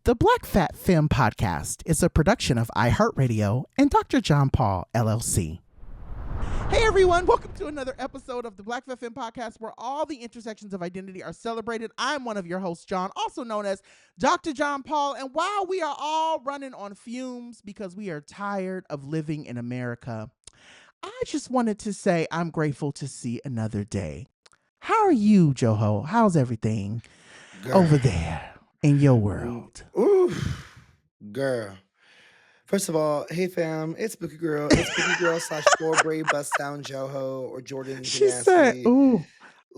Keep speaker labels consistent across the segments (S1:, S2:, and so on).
S1: The Black Fat Femme Podcast is a production of iHeartRadio and DoctorJonPaul, LLC. Hey everyone, welcome to another episode of the Black Fat Femme Podcast, where all the intersections of identity are celebrated. I'm one of your hosts, John, also known as Dr. John Paul, and while we are all running on fumes because we are tired of living in America, I just wanted to say I'm grateful to see another day. How are you, Joho? How's everything over there in your world?
S2: Ooh, girl. First of all, hey fam, it's Bookie Girl. It's Bookie Girl / 4 Brave Bust Down Joho or Jordan
S1: She said,
S2: Tenacity.
S1: ooh.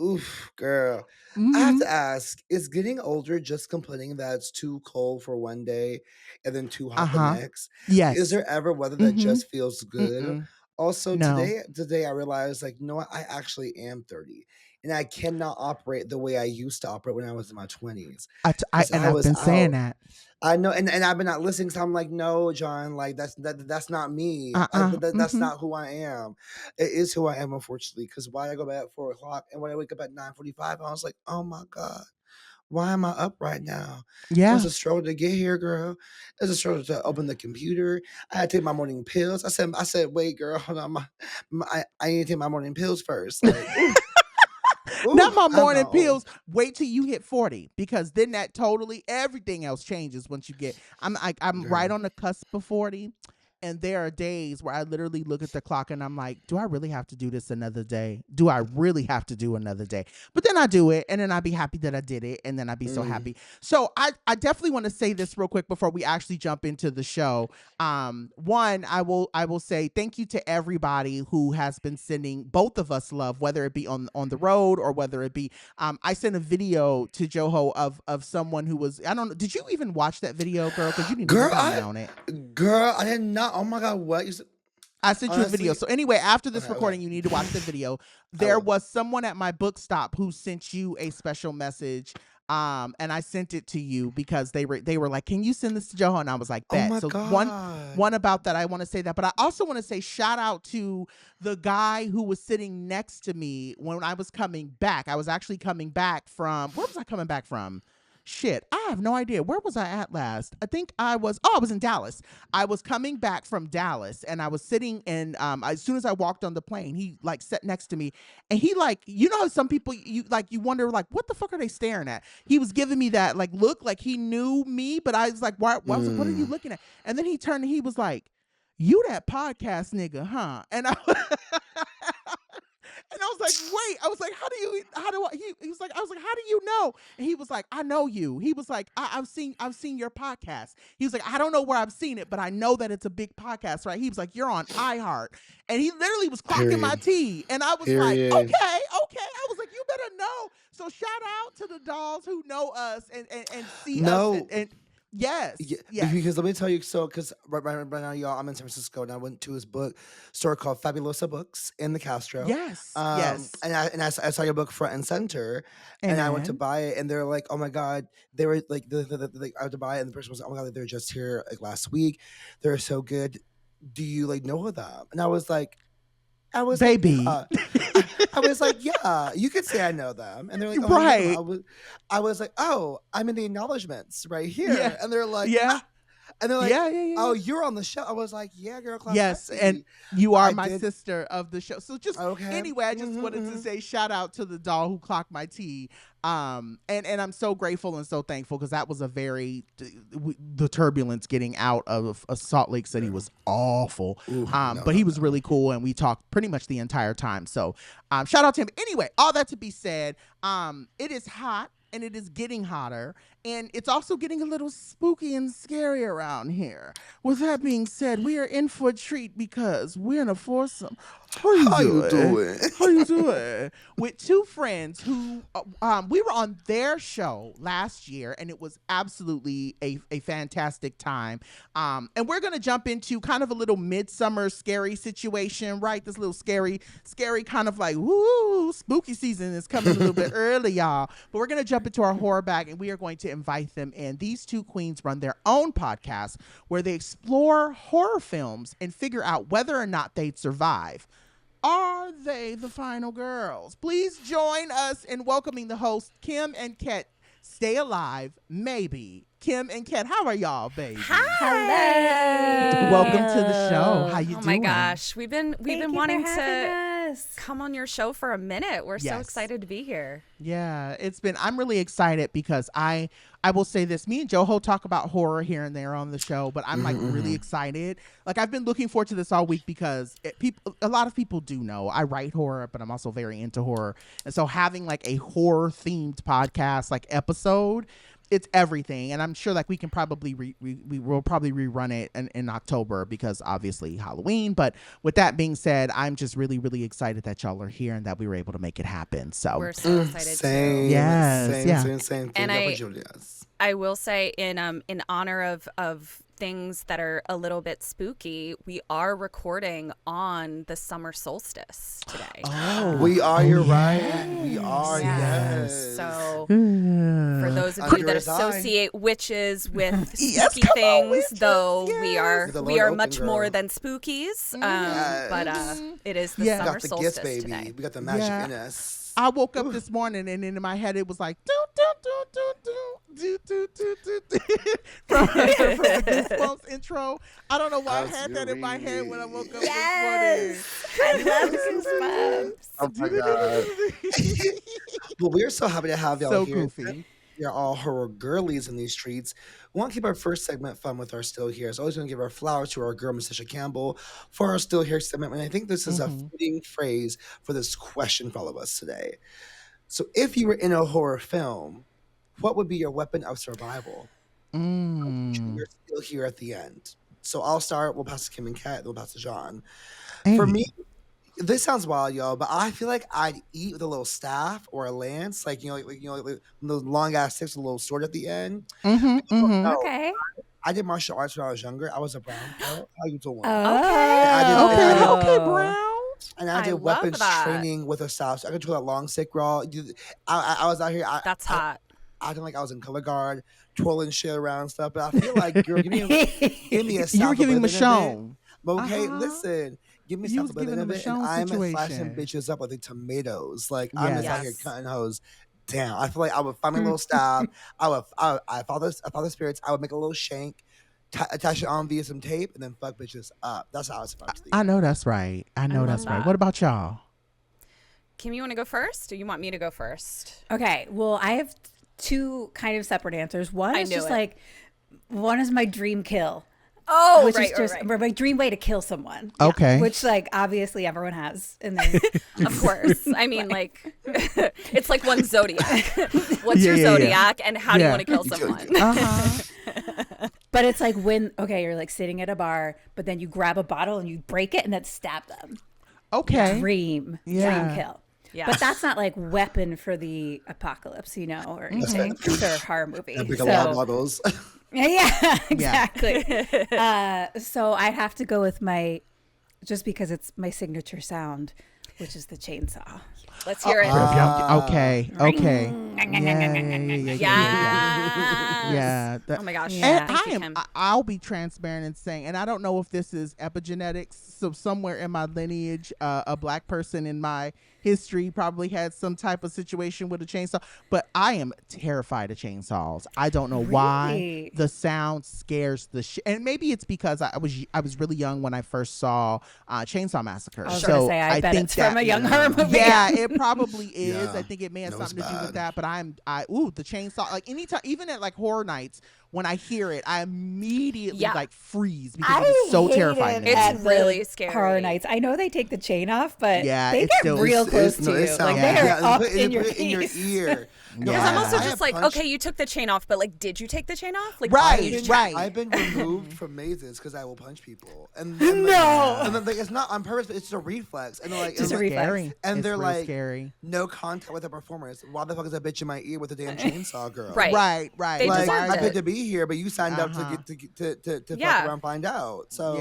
S2: Oof, girl. I have to ask, is getting older just complaining that it's too cold for one day and then too hot the next?
S1: Yes.
S2: Is there ever weather that just feels good?
S1: Mm-mm.
S2: Also,
S1: No.
S2: today I realized, like, you know what? I actually am 30. And I cannot operate the way I used to operate when I was in my 20s.
S1: I've been saying that.
S2: I know, and I've been not listening, so I'm like, no, John, like that's not me. That's not who I am. It is who I am, unfortunately. Because why I go back at 4:00 and when I wake up at 9:45, I was like, oh my god, why am I up right now?
S1: Yeah.
S2: It was a struggle to get here, girl. It was a struggle to open the computer. I had to take my morning pills. I said, wait, girl, hold on, I need to take my morning pills first. Like, ooh,
S1: not my morning pills. Wait till you hit 40, because then that totally everything else changes once you get. I'm right on the cusp of 40, and there are days where I literally look at the clock and I'm like, do I really have to do this another day? Do I really have to do another day? But then I do it, and then I'd be happy that I did it, and then I'd be so happy. So I definitely want to say this real quick before we actually jump into the show. One, I will say thank you to everybody who has been sending both of us love, whether it be on the road or whether it be I sent a video to Joho of someone who was, I don't know, did you even watch that video, girl? Because you didn't even comment on it.
S2: Girl, I did not. Oh my god, what?
S1: I sent you a video. So anyway, after this recording, you need to watch the video. There was someone at my book stop who sent you a special message. And I sent it to you because they were like, can you send this to Joho? And I was like, bet. So one about that, I want to say that. But I also want to say shout out to the guy who was sitting next to me when I was coming back. I was actually coming back from, where was I coming back from? Shit, I have no idea. Where was I at last? I think I was in Dallas. I was coming back from Dallas, and I was sitting in, as soon as I walked on the plane, he like sat next to me, and he like, you know how some people, you wonder like, what the fuck are they staring at? He was giving me that like look, like he knew me, but I was like, what are you looking at? And then he turned and he was like, you that podcast nigga, huh? And and I was like, wait, I was like, he was like, I was like, how do you know? And he was like, I know you. He was like, I've seen your podcast. He was like, I don't know where I've seen it, but I know that it's a big podcast, right? He was like, you're on iHeart. And he literally was clocking my tea. And I was like, okay. I was like, you better know. So shout out to the dolls who know us and see us and yes.
S2: Because let me tell you, because right now, y'all, I'm in San Francisco, and I went to his book store called Fabulosa Books in the Castro.
S1: Yes.
S2: And I saw your book front and center, and I went to buy it, and they're like, oh my god, they were like, I had to buy it, and the person was like, oh my god, they were just here like last week, they're so good. Do you like know them? And I was like,
S1: baby.
S2: Like, I was like, yeah, you could say I know them. And they're like, oh,
S1: right.
S2: I was like, oh, I'm in the acknowledgments right here. Yeah. And they're like,
S1: yeah.
S2: And they're like,
S1: yeah.
S2: Oh, you're on the show. I was like, yeah, girl.
S1: Yes, and you are my sister of the show. So just anyway, I just wanted to say shout out to the doll who clocked my tea. And I'm so grateful and so thankful, because that was a the turbulence getting out of Salt Lake City was awful. But he was really cool, and we talked pretty much the entire time. So shout out to him. Anyway, all that to be said, it is hot. And it is getting hotter, and it's also getting a little spooky and scary around here. With that being said, we are in for a treat because we're in a foursome. How you doing? With two friends who we were on their show last year, and it was absolutely a fantastic time. And we're gonna jump into kind of a little midsummer scary situation, right? This little scary kind of like woo, spooky season is coming a little bit early, y'all. But we're gonna jump into our horror bag, and we are going to invite them in. These two queens run their own podcast where they explore horror films and figure out whether or not they'd survive. Are they the final girls? Please join us in welcoming the hosts, Kim and Ket Stay Alive Maybe. Kim and Ket. How are y'all, baby?
S3: Hi.
S1: Welcome to the show. How you doing?
S3: Oh my gosh, we've been wanting to
S4: us.
S3: come on your show for a minute. We're so excited to be here.
S1: Yeah, I'm really excited because I will say this. Me and Joho talk about horror here and there on the show, but I'm like really excited. Like I've been looking forward to this all week because a lot of people do know I write horror, but I'm also very into horror. And so having like a horror themed podcast, like episode, it's everything. And I'm sure like we can probably we will probably rerun it in October because obviously Halloween. But with that being said, I'm just really, really excited that y'all are here and that we were able to make it happen. So
S3: we're so excited
S2: same,
S3: too.
S2: Yes, same.
S3: And I will say in honor of things that are a little bit spooky, we are recording on the summer solstice today.
S2: Oh, we are. You're right. We are. Yes.
S3: So for those of you that associate witches with spooky things, though we are much more than spookies. But it is the summer solstice today.
S2: We got the magic in us.
S1: I woke up this morning and in my head it was like do do do do do do do do do from the Goosebumps intro. I don't know why I had that in my head when I woke up this morning.
S4: I love Goosebumps.
S2: Oh my god! Well, we're so happy to have y'all
S1: so
S2: here.
S1: Goofy.
S2: You're all horror girlies in these streets. We want to keep our first segment fun with our Still Here. So I always want to give our flowers to our girl, Miss Tisha Campbell, for our Still Here segment. And I think this is a fitting phrase for this question for all of us today. So if you were in a horror film, what would be your weapon of survival? You're still here at the end. So I'll start. We'll pass to Kim and Kat. Then we'll pass to John.
S1: Hey.
S2: For me, this sounds wild, y'all, but I feel like I'd eat with a little staff or a lance, like those long ass sticks with a little sword at the end.
S4: Okay.
S2: I did martial arts when I was younger. I was a brown belt. How you doing?
S1: Okay, Brown.
S2: And I did weapons training with a staff. So I could do that long stick raw. I was out here.
S3: That's hot.
S2: I didn't like I was in color guard, twirling shit around and stuff. But I feel like you're giving me a staff.
S1: You were giving Michonne.
S2: Okay, listen. Give me something with it, and I'm flashing bitches up with the tomatoes. Like I'm just out here cutting hoes down. I feel like I would find my little stab. I follow the spirits. I would make a little shank, attach it on via some tape, and then fuck bitches up. That's how I was supposed to be.
S1: I know that's right. I know that's right. What about y'all?
S3: Kim, you want to go first, or you want me to go first?
S4: Okay. Well, I have two kind of separate answers. One is just like, one is my dream kill.
S3: Oh,
S4: which
S3: right,
S4: is just my dream way to kill someone.
S1: Okay.
S4: Which, like, obviously everyone has in their...
S3: Of course. I mean, like, it's like one zodiac. What's your zodiac and how do you want to kill someone?
S4: But it's like when, you're like sitting at a bar, but then you grab a bottle and you break it and then stab them.
S1: Okay.
S4: Dream kill. Yeah. But that's not like weapon for the apocalypse, or anything. It's a horror movie.
S2: Big lot of bottles.
S4: Yeah, exactly. So I have to go with just because it's my signature sound, which is the chainsaw.
S3: Let's hear it.
S1: Okay.
S3: Yeah. Oh my gosh.
S1: And I'll be transparent in saying, and I don't know if this is epigenetics. So somewhere in my lineage, a black person in my history probably had some type of situation with a chainsaw, but I am terrified of chainsaws. I don't know why. The sound scares the shit. And maybe it's because I was really young when I first saw Chainsaw Massacre.
S4: I was going to say, I bet it's from a young horror movie.
S1: Yeah, it probably is.
S2: Yeah,
S1: I think it may have something to do with that. But the chainsaw, like anytime, even at like horror nights, when I hear it, I immediately like freeze because it's so terrifying.
S3: It's really scary.
S4: Horror nights. I know they take the chain off, but they get
S2: still,
S4: real close to you. Like they are up in your
S2: ear.
S3: Because I'm also just like, okay, you took the chain off, but like, did you take the chain off? Like,
S1: right.
S2: I've been removed from mazes because I will punch people. And
S4: no.
S2: And then like, it's not on purpose, but it's just a reflex. And they're like,
S4: just a reflex.
S2: And they're like,
S1: scary.
S2: No contact with the performers. Why the fuck is that bitch in my ear with a damn chainsaw, girl?
S1: Right.
S3: They
S2: like,
S3: deserved
S2: I
S3: it.
S2: paid to be here, but you signed up to fuck around and find out. So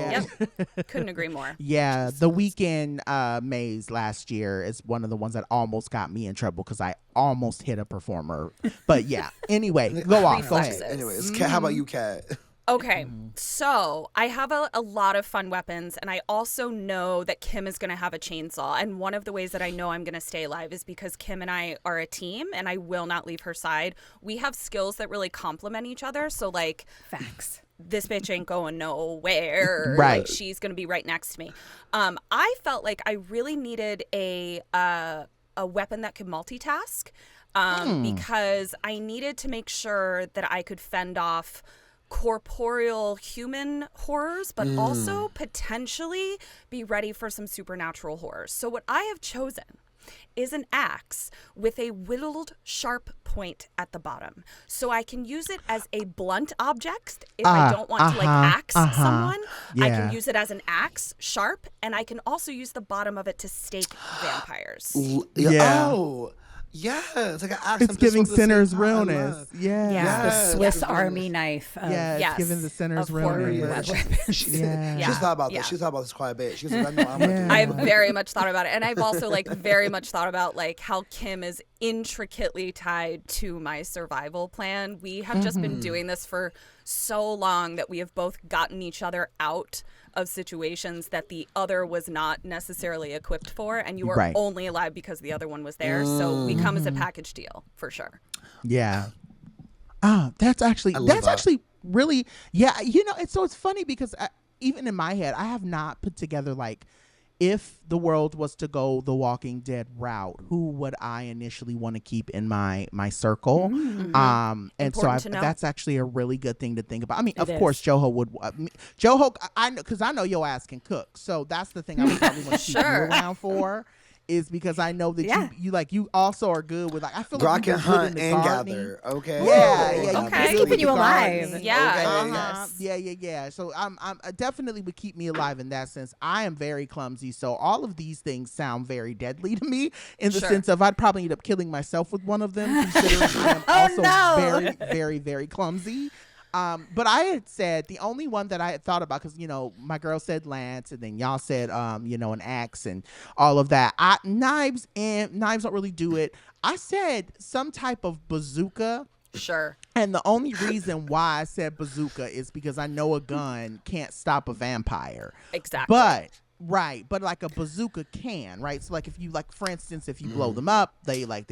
S3: couldn't agree more.
S1: Yeah, the Weekend maze last year is one of the ones that almost got me in trouble because I almost hit a performer. But yeah, anyway, go off. Go ahead.
S2: Anyways, Kat, how about you, Kat?
S3: Okay, so I have a lot of fun weapons, and I also know that Kim is going to have a chainsaw. And one of the ways that I know I'm going to stay alive is because Kim and I are a team, and I will not leave her side. We have skills that really complement each other. So, like,
S4: facts.
S3: This bitch ain't going nowhere.
S1: Right.
S3: Like, she's going to be right next to me. I felt like I really needed a weapon that could multitask because I needed to make sure that I could fend off corporeal human horrors, but also potentially be ready for some supernatural horrors. So what I have chosen is an axe with a whittled sharp point at the bottom. So I can use it as a blunt object if I don't want to like axe someone. I can use it as an axe, sharp, and I can also use the bottom of it to stake vampires.
S2: Yeah. Oh. Yeah, it's like an axe.
S1: It's giving sinners realness. Yeah.
S4: The Swiss Army knife.
S1: It's giving the sinners realness.
S2: She's thought about this. She's thought about this quite a bit. She's like, I know I'm gonna do
S3: I've very much thought about it. And I've also like very much thought about like how Kim is intricately tied to my survival plan. We have just been doing this for so long that we have both gotten each other out of situations that the other was not necessarily equipped for, and you are only alive because the other one was there. So we come as a package deal for sure.
S1: Yeah. That's actually really, you know, it's funny because even in my head, I have not put together like, if the world was to go the Walking Dead route, who would I initially want to keep in my circle? And so that's actually a really good thing to think about. I mean, of course, Joho would. Joho, I know, because I know your ass can cook. So that's the thing I would probably want to keep you around for. Is because I know that you also are good with like I feel like
S2: you can hunt and gather. Okay.
S1: Yeah.
S4: Okay. It's keeping you alive.
S3: Yeah.
S1: Yeah. So I'm definitely would keep me alive in that sense. I am very clumsy, so all of these things sound very deadly to me in the sense of I'd probably end up killing myself with one of them, considering I am also very, very, very clumsy. But I had said the only one that I had thought about, because, you know, my girl said lance, and then y'all said, you know, an axe and all of that. Knives don't really do it. I said some type of bazooka.
S3: Sure.
S1: And the only reason why I said bazooka is because I know a gun can't stop a vampire.
S3: Exactly.
S1: But like a bazooka can, right? So like if you for instance, if you blow them up, they are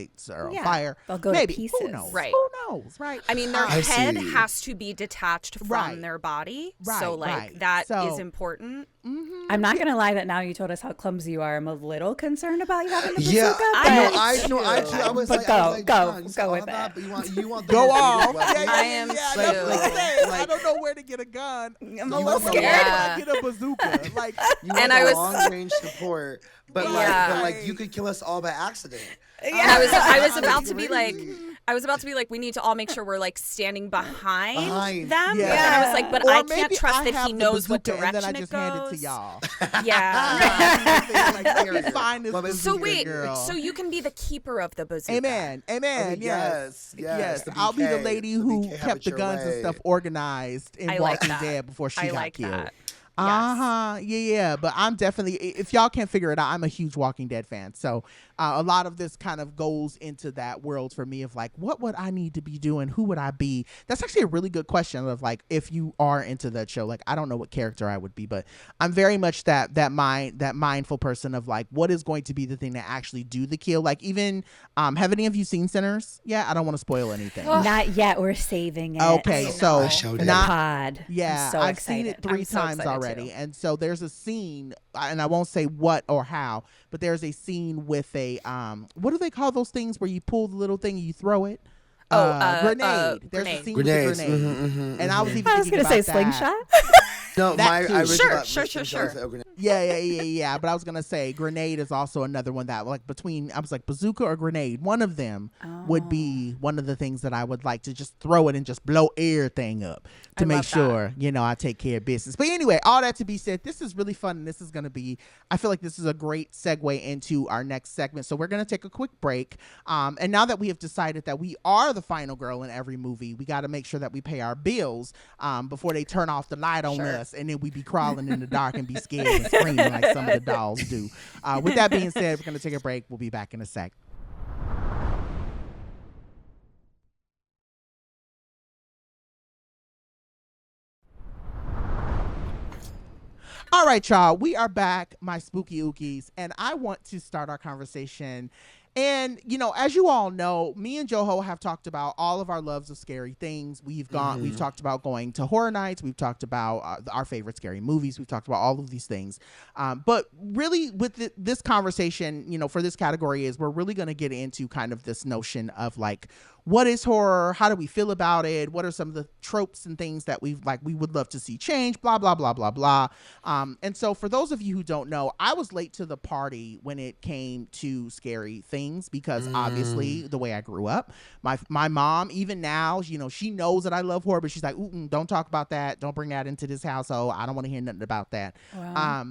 S1: on fire.
S4: They'll go to pieces.
S1: Who knows?
S3: Right.
S1: Who knows? Right.
S3: I mean, their head has to be detached from their body.
S1: Right.
S3: So that is important.
S4: I'm not gonna lie that now you told us how clumsy you are, I'm a little concerned about you having the bazooka.
S2: Yeah, I know. I was
S4: like, go with that.
S2: You want
S1: go off.
S3: I am too.
S1: I don't know where to get a gun.
S4: I'm a little scared.
S1: I get a bazooka.
S3: And I was
S2: long range support, but like you could kill us all by accident.
S3: Yeah. I was about to be like, we need to all make sure we're like standing behind them. Yeah. And I was like, but I can't trust that he knows what direction
S1: and then I just hand it to y'all.
S3: Yeah. So wait, so you can be the keeper of the bazooka.
S1: Amen. Yes. I'll be the lady who kept the guns and stuff organized in Walking Dead before she got killed. Yeah. But I'm definitely, if y'all can't figure it out, I'm a huge Walking Dead fan. So a lot of this kind of goes into that world for me of like, what would I need to be doing? Who would I be? That's actually a really good question of like, if you are into that show, like, I don't know what character I would be, but I'm very much that mindful person of like, what is going to be the thing to actually do the kill? Like even, have any of you seen Sinners? Yeah, I don't want to spoil anything.
S4: Not yet. We're saving it.
S1: Okay, so
S4: not pod.
S1: Yeah,
S4: so
S1: I've seen it 3 times already. And so there's a scene, and I won't say what or how, but there's a scene with a what do they call those things where you pull the little thing and you throw it? Grenade. There's a scene with a grenade. And I was
S4: gonna say slingshot.
S2: No,
S3: Sure.
S1: Yeah. But I was gonna say grenade is also another one that like between I was like bazooka or grenade. One of them would be one of the things that I would like to just throw it and just blow everything up to make sure I take care of business. But anyway, all that to be said, this is really fun, and this is gonna be. I feel like this is a great segue into our next segment. So we're gonna take a quick break. And now that we have decided that we are the final girl in every movie, we got to make sure that we pay our bills before they turn off the light on us, and then we be crawling in the dark and be scared and screaming like some of the dolls do. With that being said, we're going to take a break. We'll be back in a sec. All right, y'all. We are back, my spooky ookies, and I want to start our conversation. And, you know, as you all know, me and Joho have talked about all of our loves of scary things. We've talked about going to horror nights. We've talked about our favorite scary movies. We've talked about all of these things. But really with this conversation, you know, for this category is we're really going to get into kind of this notion of like, what is horror? How do we feel about it? What are some of the tropes and things that we would love to see change? Blah, blah, blah, blah, blah. And so for those of you who don't know, I was late to the party when it came to scary things because obviously the way I grew up, my mom, even now, you know, she knows that I love horror, but she's like, don't talk about that. Don't bring that into this household. I don't want to hear nothing about that. Wow.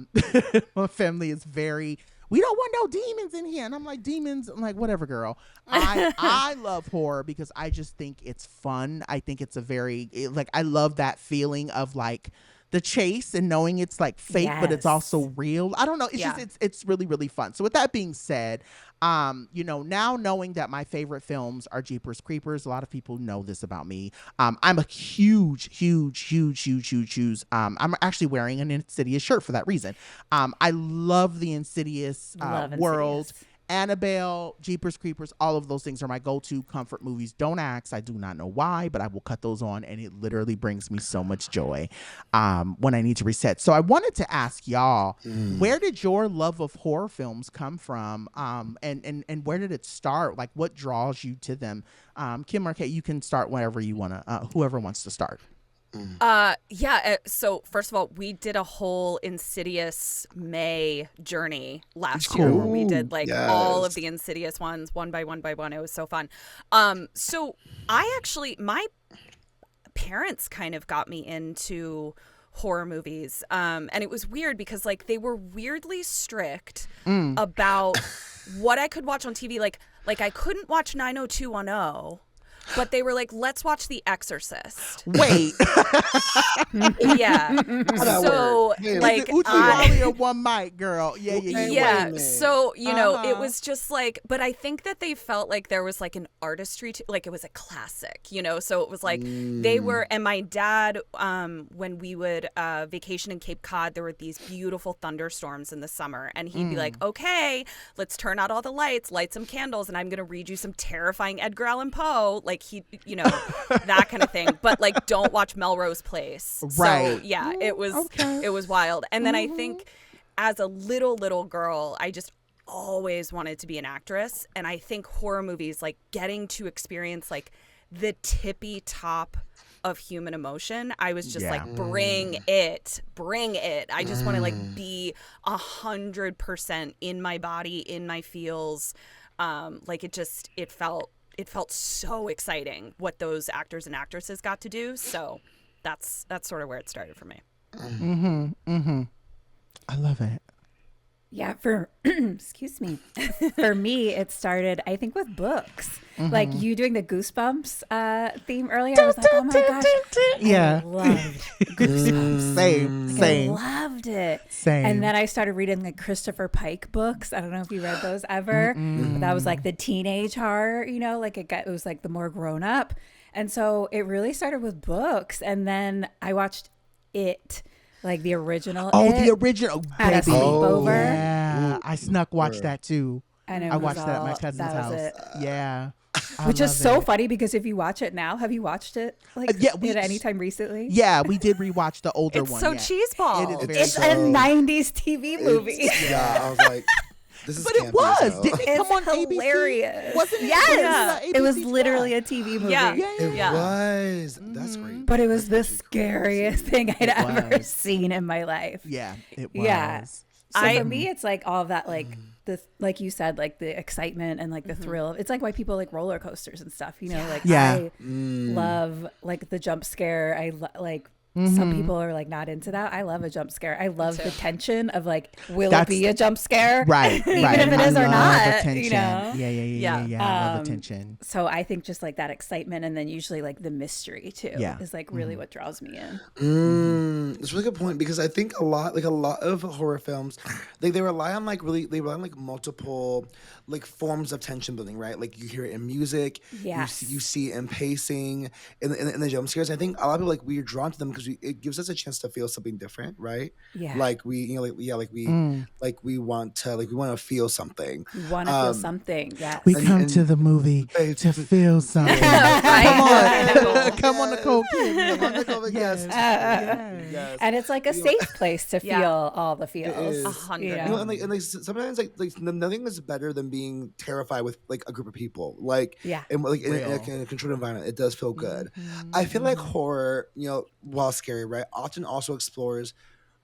S1: My family is very... We don't want no demons in here. And I'm like, demons? I'm like, whatever, girl. I love horror because I just think it's fun. I think it's I love that feeling of like the chase and knowing it's like fake, but it's also real. I don't know. It's really, really fun. So with that being said, you know, now knowing that my favorite films are Jeepers Creepers, a lot of people know this about me. I'm a huge, I'm actually wearing an Insidious shirt for that reason. I love the Insidious world. Annabelle, Jeepers Creepers, all of those things are my go-to comfort movies. Don't ask. I do not know why, but I will cut those on, and it literally brings me so much joy when I need to reset. So I wanted to ask y'all, where did your love of horror films come from, and where did it start? Like, what draws you to them? Kim or Kate, you can start whenever you want to. Whoever wants to start.
S3: So first of all, we did a whole Insidious May journey last year where we did all of the Insidious ones one by one. It was so fun. So my parents kind of got me into horror movies. And it was weird because like they were weirdly strict about what I could watch on TV. Like I couldn't watch 90210. But they were like, let's watch The Exorcist.
S1: Wait.
S3: Yeah. So, like,
S1: one mic, girl.
S3: Yeah. So, you know, it was just like, but I think that they felt like there was like an artistry to, like, it was a classic, you know? So it was like they were, and my dad, when we would vacation in Cape Cod, there were these beautiful thunderstorms in the summer. And he'd be like, okay, let's turn out all the lights, light some candles, and I'm going to read you some terrifying Edgar Allan Poe. Like he, you know, that kind of thing. But like, don't watch Melrose Place.
S1: Right.
S3: So yeah, it was wild. And then I think as a little girl, I just always wanted to be an actress. And I think horror movies, like getting to experience like the tippy top of human emotion, I was just like, bring it. I just want to like be 100% in my body, in my feels. Like it felt so exciting what those actors and actresses got to do. So that's sort of where it started for me.
S1: I love it.
S4: Yeah, excuse me. For me, it started, I think, with books. Like you doing the Goosebumps theme earlier. I was like, oh my gosh.
S1: Yeah.
S4: I loved Goosebumps.
S1: Same.
S4: I loved it.
S1: Same.
S4: And then I started reading like Christopher Pike books. I don't know if you read those ever. But that was like the teenage horror, you know, like it was like the more grown up. And so it really started with books. And then I watched It. Like the original.
S1: The original.
S4: At a sleepover.
S1: Yeah. I snuck watched that too.
S4: And
S1: I watched that at my cousin's house. Yeah.
S4: Which is so funny because if you watch it now, have you watched it at any time recently?
S1: Yeah, we did rewatch the older one.
S3: It's so cheeseball.
S4: It's a 90s TV movie.
S2: Yeah, I was like, this is
S1: it was. Didn't it come on
S4: hilarious.
S1: ABC? Wasn't it?
S4: Yes. It was literally a TV movie.
S3: Yeah.
S2: It was. That's great.
S4: But it was the scariest thing I'd ever seen in my life.
S1: Yeah, it was.
S4: Yeah. So for me, it's like all of that, like like you said, like the excitement and like the thrill. It's like why people like roller coasters and stuff, you know, like I love like the jump scare. I like some people are like not into that. I love a jump scare. I love the tension of like, will it be a jump scare?
S1: Right.
S4: Even if it is or not, you know?
S1: Yeah. I love attention.
S4: So I think just like that excitement and then usually like the mystery too is like really what draws me in.
S2: It's a really good point because I think a lot of horror films, like they rely on like multiple like forms of tension building, right? Like you hear it in music, you see it in pacing, in the jump scares. I think a lot of people like we're drawn to them because because it gives us a chance to feel something different, right?
S4: Yeah.
S2: Like we, you know, we want to feel something.
S4: We want to feel something. Yes.
S1: We come to the movie to feel something. Come on, come on, Nicole.
S2: Yes.
S4: Yes. And it's like a safe place to feel all the feels.
S3: 100.
S2: You know, and sometimes nothing is better than being terrified with like a group of people. Like and like in a controlled environment, it does feel good. I feel like horror, you know, while scary, right, often also explores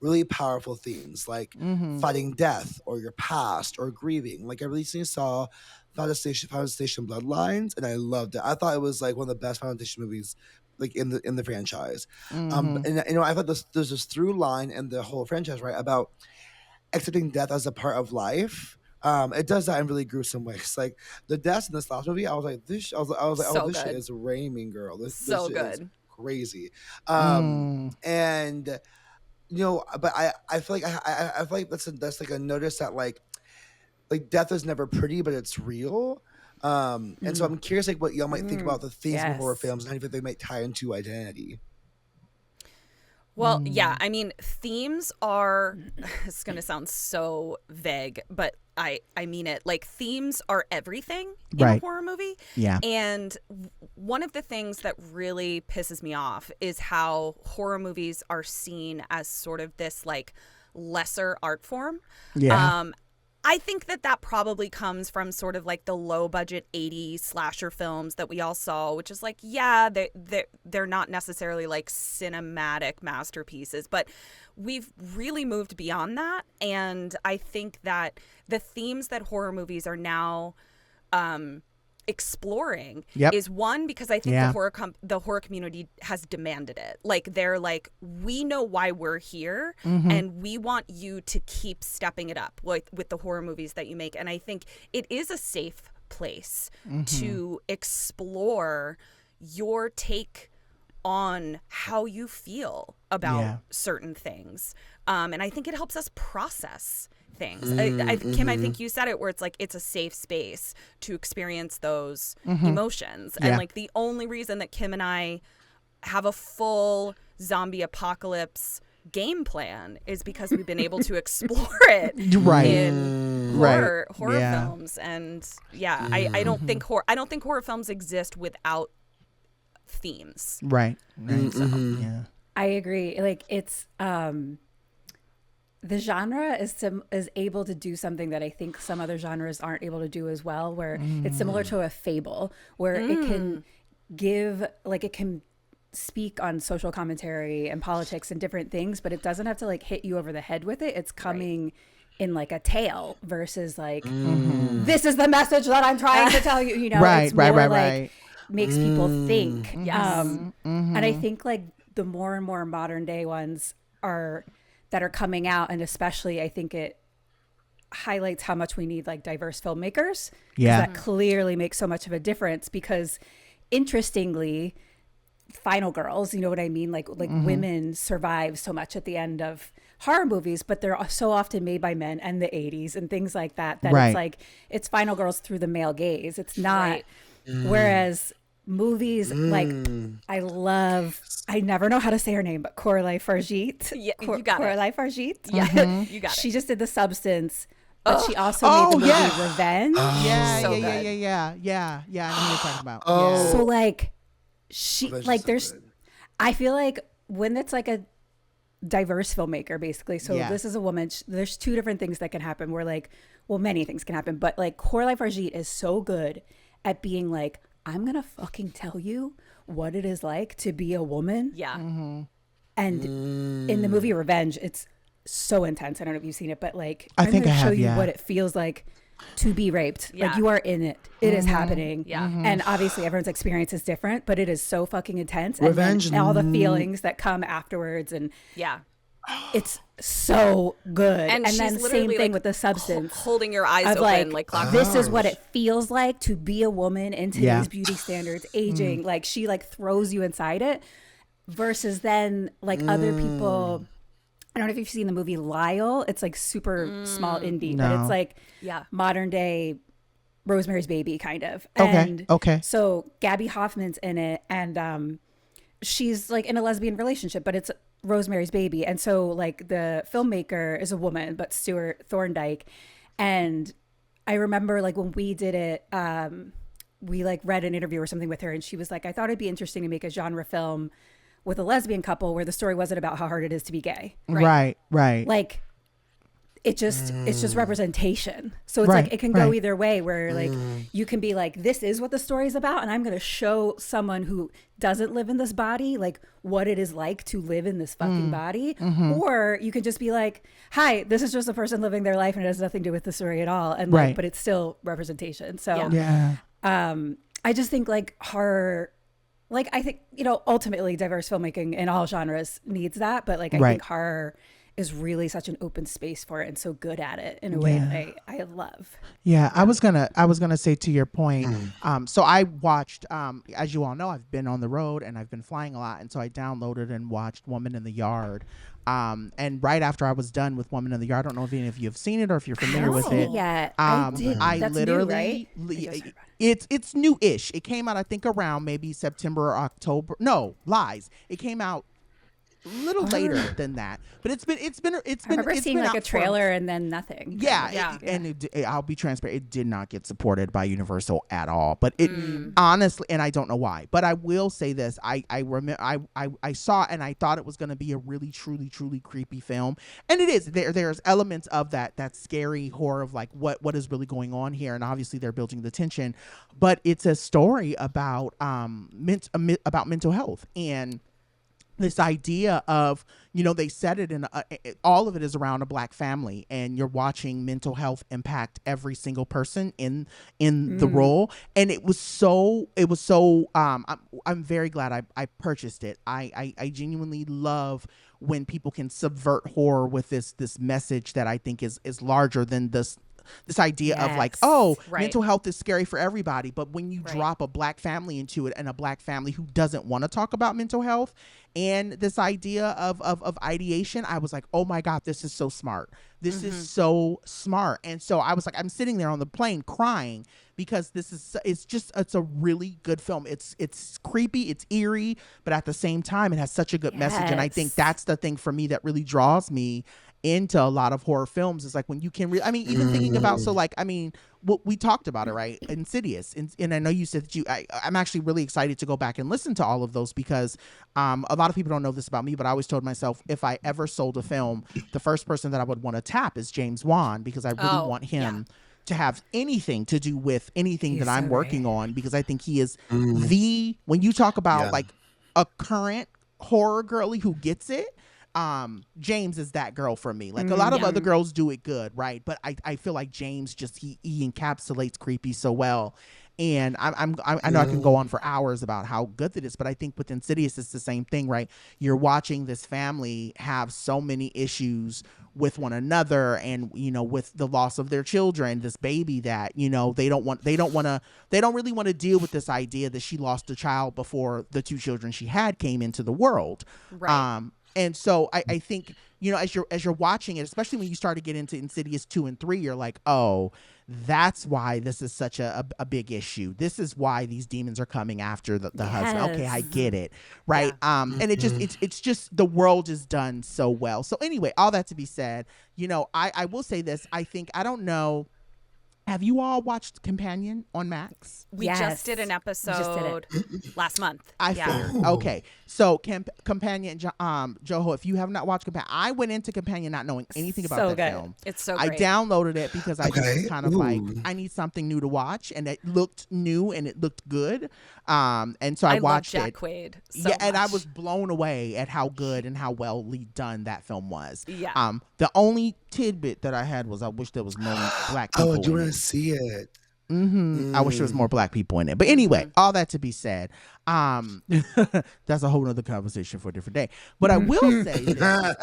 S2: really powerful themes like fighting death or your past or grieving. Like I recently saw Final Destination Bloodlines, and I loved it. I thought it was like one of the best Final Destination movies like in the franchise. And you know, I thought there's this through line in the whole franchise, right, about accepting death as a part of life. It does that in really gruesome ways. Like the deaths in this last movie, I was like, this shit is raiming, girl. This shit is crazy. And you know, but I feel like I feel like that's like a notice that like death is never pretty, but it's real. And so I'm curious, like, what y'all might think about the themes of horror films and how you think they might tie into identity.
S3: Well, yeah, I mean, themes are, it's going to sound so vague, but I mean it. Like, themes are everything in a horror movie.
S1: Yeah.
S3: And one of the things that really pisses me off is how horror movies are seen as sort of this, like, lesser art form.
S1: Yeah.
S3: I think that probably comes from sort of like the low budget 80s slasher films that we all saw, which is like, yeah, they're not necessarily like cinematic masterpieces, but we've really moved beyond that. And I think that the themes that horror movies are now exploring is one, because I think the horror community has demanded it. Like, they're like, we know why we're here, and we want you to keep stepping it up with the horror movies that you make. And I think it is a safe place to explore your take on how you feel about certain things. And I think it helps us process things. Kim, I think you said it, where it's like it's a safe space to experience those emotions. And like the only reason that Kim and I have a full zombie apocalypse game plan is because we've been able to explore it in horror films. And I don't think horror films exist without themes.
S1: Right.
S3: So,
S4: I agree. Like, it's the genre is able to do something that I think some other genres aren't able to do as well, where it's similar to a fable, where it can give, like, it can speak on social commentary and politics and different things, but it doesn't have to like hit you over the head with it. It's coming in like a tale versus like, this is the message that I'm trying to tell you, you know. It's more like makes people think. And I think like the more and more modern day ones that are coming out, and especially I think it highlights how much we need like diverse filmmakers. That clearly makes so much of a difference, because interestingly, final girls, you know what I mean? Like women survive so much at the end of horror movies, but they're so often made by men, and the 80s and things like that it's like, it's final girls through the male gaze. It's not, whereas movies like I never know how to say her name, but Coralie Fargeet.
S3: Yeah, you got
S4: Coralie Fargeet.
S3: Yeah, you got it.
S4: She just did The Substance, but she also made the movie Revenge.
S1: Yeah. I know who you're talking about.
S4: So like she Revenge like there's good. I feel like when it's like a diverse filmmaker, basically. So this is a woman. There's two different things that can happen. Where like, well, many things can happen, but like Coralie Fargeet is so good at being like, I'm gonna fucking tell you what it is like to be a woman.
S3: Yeah.
S4: And in the movie Revenge, it's so intense. I don't know if you've seen it, but like,
S1: I'm gonna show
S4: you what it feels like to be raped. Like, you are in it. It is happening. And obviously everyone's experience is different, but it is so fucking intense.
S2: Revenge.
S4: And all the feelings that come afterwards, and it's so good. And then same thing like with The Substance,
S3: holding your eyes open, like
S4: this is what it feels like to be a woman in today's beauty standards, aging. Like, she like throws you inside it, versus then like other people. I don't know if you've seen the movie Lyle. It's like super small indie, but it's like modern day Rosemary's Baby kind of. And
S1: okay.
S4: So Gabby Hoffman's in it, and she's like in a lesbian relationship, but it's Rosemary's Baby. And so like the filmmaker is a woman, but Stuart Thorndike. And I remember like when we did it, we like read an interview or something with her, and she was like, I thought it'd be interesting to make a genre film with a lesbian couple where the story wasn't about how hard it is to be gay.
S1: Right.
S4: Like it's just representation. So it's like it can go either way, where like you can be like, this is what the story's about, and I'm going to show someone who doesn't live in this body like what it is like to live in this fucking body. Or you can just be like, hi, this is just a person living their life and it has nothing to do with the story at all, and like but it's still representation. So I just think like horror, like I think, you know, ultimately diverse filmmaking in all genres needs that, but like I think horror is really such an open space for it and so good at it in a way that I love.
S1: Yeah, I was gonna say to your point. So I watched, as you all know, I've been on the road and I've been flying a lot, and so I downloaded and watched Woman in the Yard. And right after I was done with Woman in the Yard, I don't know if any of you have seen it or if you're familiar with it.
S4: Yeah, I did. That's literally
S1: new, right? It's new-ish. It came out, I think, around maybe September or October. No, lies. It came out a little later than that, but it's been
S4: I remember seeing like a trailer and then nothing.
S1: Yeah. I'll be transparent, it did not get supported by Universal at all, but it honestly, and I don't know why, but I will say this, I remember I saw it and I thought it was going to be a really truly creepy film, and it is. There's elements of that scary horror of like what is really going on here, and obviously they're building the tension, but it's a story about mental health, and this idea of, you know, they said it in all of it is around a Black family, and you're watching mental health impact every single person in the role. And it was so I'm very glad I purchased it. I genuinely love when people can subvert horror with this message that I think is larger than this idea of like, mental health is scary for everybody. But when you drop a Black family into it, and a Black family who doesn't want to talk about mental health, and this idea of ideation, I was like, oh my God, this is so smart. This is so smart. And so I was like, I'm sitting there on the plane crying, because it's a really good film. It's creepy, it's eerie, but at the same time, it has such a good message. And I think that's the thing for me that really draws me into a lot of horror films, is like when you can even thinking about, so like, I mean, we talked about it, right? Insidious. And I know you said that I'm actually really excited to go back and listen to all of those, because a lot of people don't know this about me, but I always told myself, if I ever sold a film, the first person that I would want to tap is James Wan, because I really want him to have anything to do with anything that I'm working on, because I think he is when you talk about like a current horror girly who gets it, James is that girl for me. Like a lot of other girls do it good, right? But I feel like James just he encapsulates creepy so well. And I know I can go on for hours about how good it is, but I think with Insidious it's the same thing, right? You're watching this family have so many issues with one another, and you know, with the loss of their children, this baby that, you know, they don't really want to deal with this idea that she lost a child before the two children she had came into the world. Right. And so I think, you know, as you're watching it, especially when you start to get into Insidious 2 and 3, you're like, oh, that's why this is such a big issue. This is why these demons are coming after the husband. Okay, I get it. Right. Yeah. And it's just the world is done so well. So anyway, all that to be said, you know, I will say this. I don't know. Have you all watched Companion on Max?
S3: We just did an episode last month.
S1: I figured. Okay. So Companion, Joho, if you have not watched Companion, I went into Companion not knowing anything about that film.
S3: It's so great.
S1: I downloaded it because I just was kind of like, I need something new to watch, and it looked new and it looked good. And so I watched
S3: love Jack
S1: it.
S3: Quaid so much.
S1: And I was blown away at how good and how well done that film was.
S3: Yeah.
S1: The only tidbit that I had was I wish there was more Black people.
S2: Oh, I do want to see it.
S1: I wish there was more Black people in it. But anyway, all that to be said, that's a whole nother conversation for a different day. But I will say this,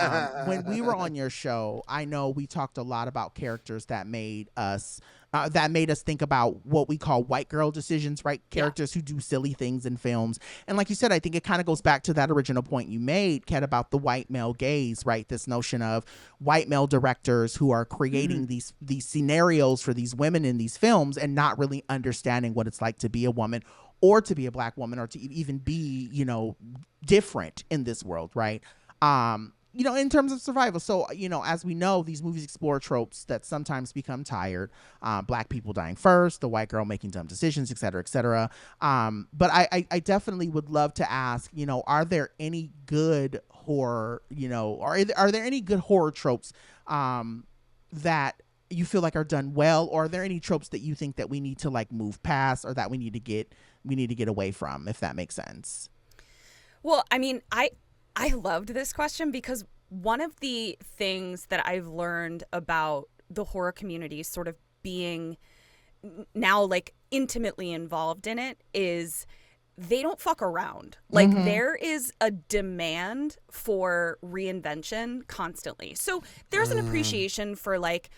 S1: when we were on your show, I know we talked a lot about characters that made us think about what we call white girl decisions, right? Characters who do silly things in films. And like you said, I think it kind of goes back to that original point you made, Ket, about the white male gaze, right? This notion of white male directors who are creating these scenarios for these women in these films and not really understanding what it's like to be a woman, or to be a Black woman, or to even be, you know, different in this world, right? You know, in terms of survival. So, you know, as we know, these movies explore tropes that sometimes become tired. Black people dying first, the white girl making dumb decisions, et cetera, et cetera. But I definitely would love to ask, you know, are there any good horror, you know, are there any good horror tropes that you feel like are done well, or are there any tropes that you think that we need to like move past, or that we need to get away from, if that makes sense?
S3: Well, I mean, I loved this question because one of the things that I've learned about the horror community, sort of being now like intimately involved in it, is they don't fuck around. Like there is a demand for reinvention constantly. So there's an appreciation for, like,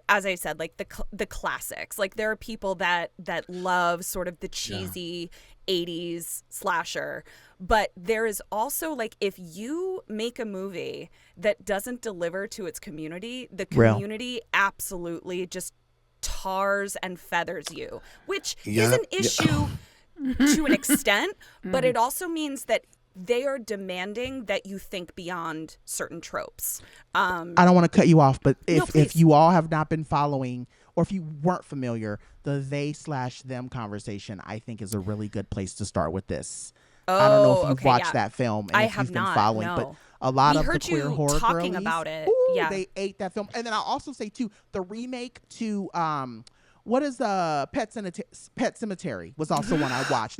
S3: as I said, like the classics. Like there are people that love sort of the cheesy 80s slasher, but there is also, like, if you make a movie that doesn't deliver to its community, the community absolutely just tars and feathers you, which is an issue to an extent, but it also means that they are demanding that you think beyond certain tropes.
S1: I don't want to cut you off, but if you all have not been following, or if you weren't familiar, the they/them conversation, I think, is a really good place to start with this. I don't know if you've watched that film and if you've been following, but a lot of the queer horror
S3: talking
S1: girlies,
S3: about it.
S1: They ate that film. And then I'll also say too, the remake to what is Pet Sematary was also one I watched.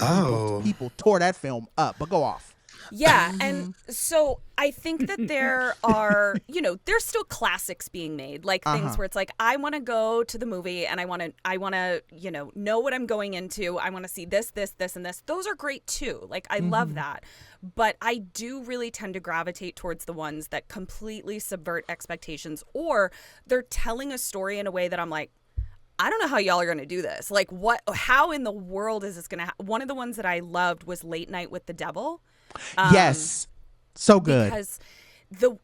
S1: People tore that film up, but go off.
S3: Yeah, and so I think that there are, you know, there's still classics being made, like things where it's like, I want to go to the movie and I want to, you know what I'm going into. I want to see this, and this. Those are great too. Like, I love that. But I do really tend to gravitate towards the ones that completely subvert expectations, or they're telling a story in a way that I'm like, I don't know how y'all are going to do this. Like, how in the world is this going to happen? One of the ones that I loved was Late Night with the Devil.
S1: Yes, so good,
S3: because the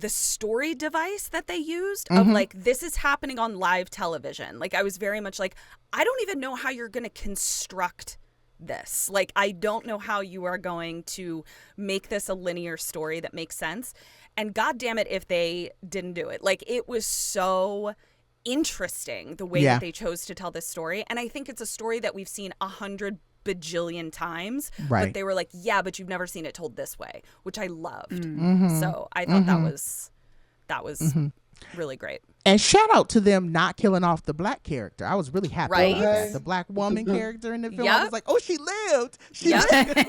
S3: story device that they used of like, this is happening on live television. Like, I was very much like, I don't even know how you're going to construct this. Like, I don't know how you are going to make this a linear story that makes sense. And God damn it if they didn't do it. Like, it was so interesting the way that they chose to tell this story. And I think it's a story that we've seen 100 bajillion times, but they were like, yeah, but you've never seen it told this way, which I loved. So I thought that was really great.
S1: And shout out to them not killing off the Black character. I was really happy about that. The Black woman character in the film. I was like, oh, she lived. She lived.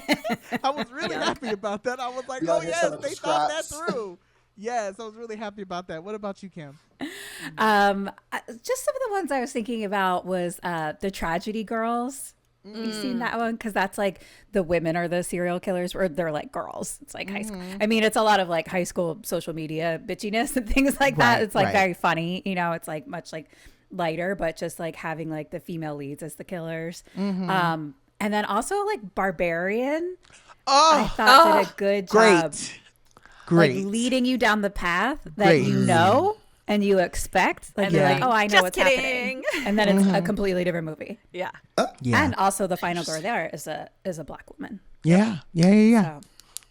S1: I was really happy about that. I was like, oh yes, they thought that through. Yes, I was really happy about that. What about you, Kim?
S4: Just some of the ones I was thinking about was the Tragedy Girls. You've seen that one? Because that's like the women are the serial killers, or they're like girls. It's like high school. I mean, it's a lot of like high school social media bitchiness and things like that. It's like very funny. You know, it's like much like lighter, but just like having like the female leads as the killers. And then also like Barbarian. I thought did a good job.
S1: Great.
S4: Like leading you down the path that you know and you expect. Like you're like, oh, I know
S3: just
S4: what's
S3: happening.
S4: And then it's a completely different movie.
S3: Yeah.
S4: And also the final girl there is a Black woman.
S1: Yeah. So,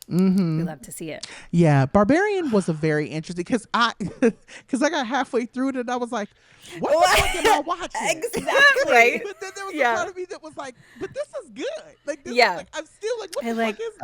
S4: we love to see it.
S1: Yeah, Barbarian was a very interesting, because I got halfway through it and I was like, what the fuck am I watching?
S3: Exactly.
S1: But then there was a part of me that was like, but this is good. Like, this is like, I'm still like, what the fuck is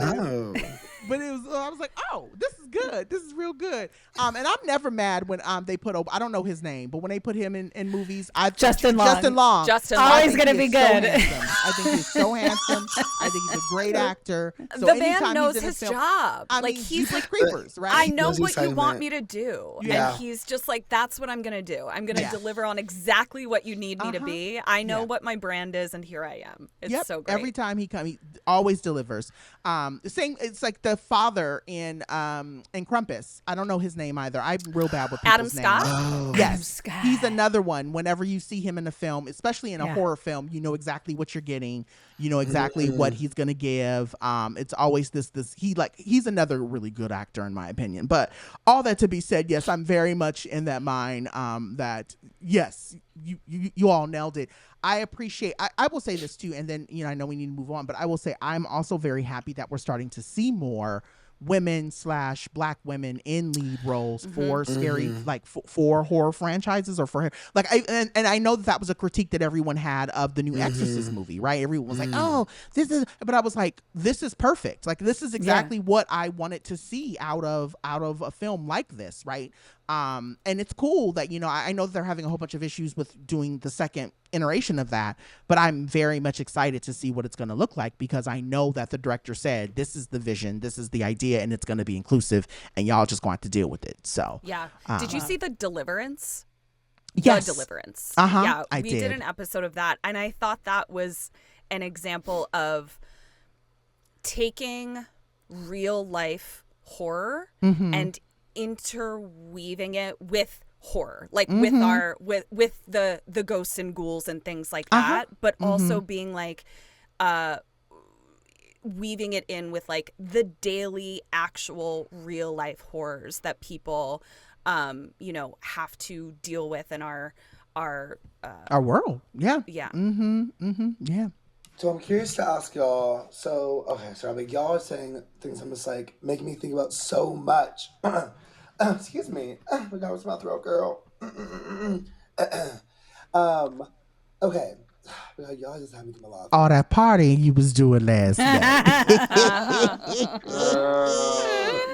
S1: this? But it was, I was like, oh, this is good. This is real good. And I'm never mad when they put, I don't know his name, but when they put him in movies,
S4: Justin Long.
S3: Always
S4: going to be good.
S1: I think he's so handsome. I think he's a great actor. So
S3: the man knows his job.
S1: I mean, he's like creepers, right?
S3: I know what you want me to do. Yeah. And he's just like, that's what I'm going to do. I'm going to deliver on exactly what you need me to be. I know what my brand is, and here I am. It's so great.
S1: Every time he comes, he always delivers. It's like the father in Krampus. I don't know his name either. I'm real bad with people's names.
S3: Adam Scott?
S1: Oh. Yes. Adam Scott. He's another one. Whenever you see him in a film, especially in a horror film, you know exactly what you're getting. You know exactly what he's gonna give. It's always this he's another really good actor in my opinion. But all that to be said, yes, I'm very much in that mind. That yes, you all nailed it. I appreciate. I will say this too, and then I know we need to move on. But I will say I'm also very happy that we're starting to see more women / black women in lead roles for scary for horror franchises or for and I know that was a critique that everyone had of the new Exorcist movie, right? Everyone was like, oh, this is, but I was like, this is perfect. Like, this is exactly what I wanted to see out of a film like this, right? And it's cool that I know that they're having a whole bunch of issues with doing the second iteration of that, but I'm very much excited to see what it's going to look like, because I know that the director said this is the vision, this is the idea, and it's going to be inclusive, and y'all just going to have to deal with it. So
S3: yeah, did you see The Deliverance?
S1: Yes.
S3: The Deliverance.
S1: Yeah,
S3: we did an episode of that, and I thought that was an example of taking real life horror and interweaving it with horror, like with the ghosts and ghouls and things like that, but also being like weaving it in with like the daily actual real life horrors that people have to deal with in our
S1: world. Yeah.
S3: Yeah.
S1: Yeah.
S2: So I'm curious to ask y'all. So I mean, y'all are saying things I'm just like making me think about so much. Excuse me. We got my throat, girl. Okay. Y'all just had me think a lot.
S1: All that partying you was doing last night.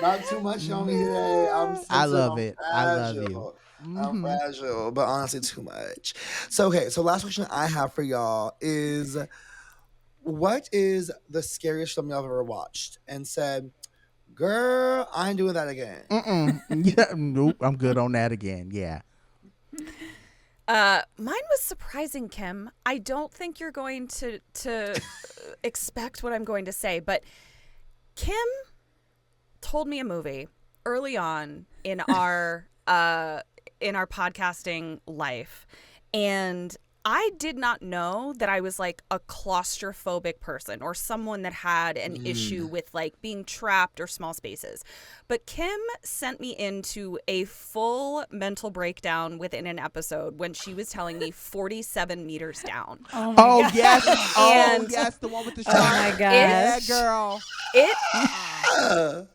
S2: Not too much on me today.
S1: I love it.
S2: Fragile.
S1: I love you.
S2: I'm fragile, but honestly, too much. So last question I have for y'all is, what is the scariest film y'all ever watched and said, girl, I ain't doing that again?
S1: Yeah, nope, I'm good on that again. Yeah.
S3: Mine was surprising, Kim. I don't think you're going to expect what I'm going to say, but Kim told me a movie early on in our podcasting life, and I did not know that I was like a claustrophobic person or someone that had an issue with like being trapped or small spaces. But Kim sent me into a full mental breakdown within an episode when she was telling me 47 meters down.
S1: Oh yes. Oh yes, the one with the shark.
S4: Oh my gosh.
S1: Yeah, girl.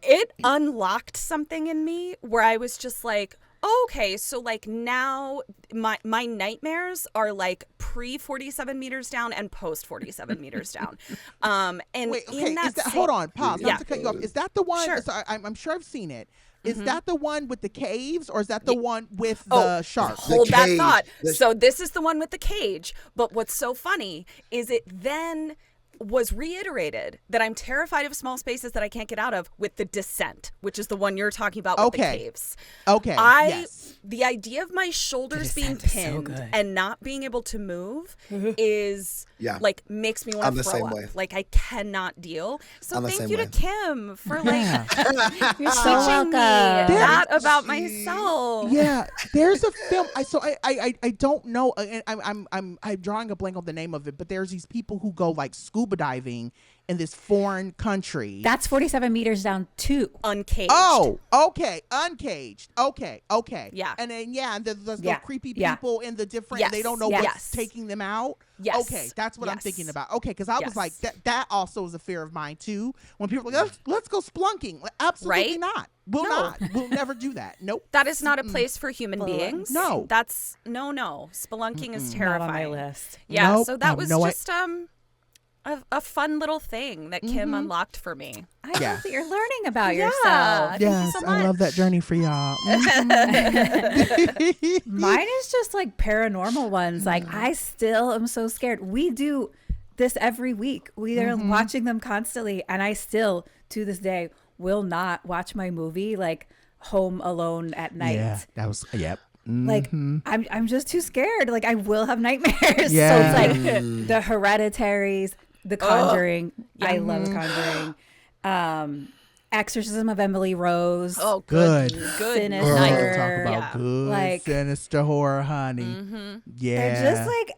S3: It unlocked something in me where I was just like, okay, so like now my nightmares are like pre 47 meters down and post 47 meters down. And
S1: wait, okay, hold on, pause. Not to cut you off. Is that the one?
S3: Sure.
S1: So I'm sure I've seen it. Is that the one with the caves, or is that the one with the shark?
S3: Hold that thought. So this is the one with the cage. But what's so funny is it then was reiterated that I'm terrified of small spaces that I can't get out of with The Descent, which is the one you're talking about with the caves.
S1: Okay.
S3: The idea of my shoulders being pinned and not being able to move is like makes me want to throw up. Way. Like I cannot deal. So thank you to Kim for like teaching me that about myself.
S1: Yeah, there's a film. I don't know. I'm drawing a blank on the name of it, but there's these people who go like scuba diving in this foreign country.
S4: That's 47 meters down too.
S3: Uncaged.
S1: Oh, okay. Uncaged. Okay.
S3: Yeah.
S1: And then there's those creepy people in the different. They don't know what's taking them out.
S3: Yes.
S1: Okay, that's what I'm thinking about. Okay, because I was like, that also is a fear of mine too. When people are like, let's go splunking. Like, absolutely not. We'll never do that. Nope.
S3: That is not a place for human beings.
S1: No.
S3: That's no. Spelunking is terrifying.
S4: Not on my list.
S3: Yeah.
S1: Nope.
S3: So that was just a fun little thing that Kim unlocked for me.
S4: I love that you're learning about yourself.
S1: Yes, so I love that journey for y'all.
S4: Mine is just like paranormal ones. Like I still am so scared. We do this every week. We are watching them constantly, and I still to this day will not watch my movie like Home Alone at night.
S1: Yeah, that was
S4: Like I'm just too scared. Like I will have nightmares. Yeah. So it's like the Hereditaries, The Conjuring. I love The Conjuring. Exorcism of Emily Rose.
S3: Oh, good.
S4: Sinister.
S1: Talk about good, sinister horror, honey. Yeah.
S4: They're just like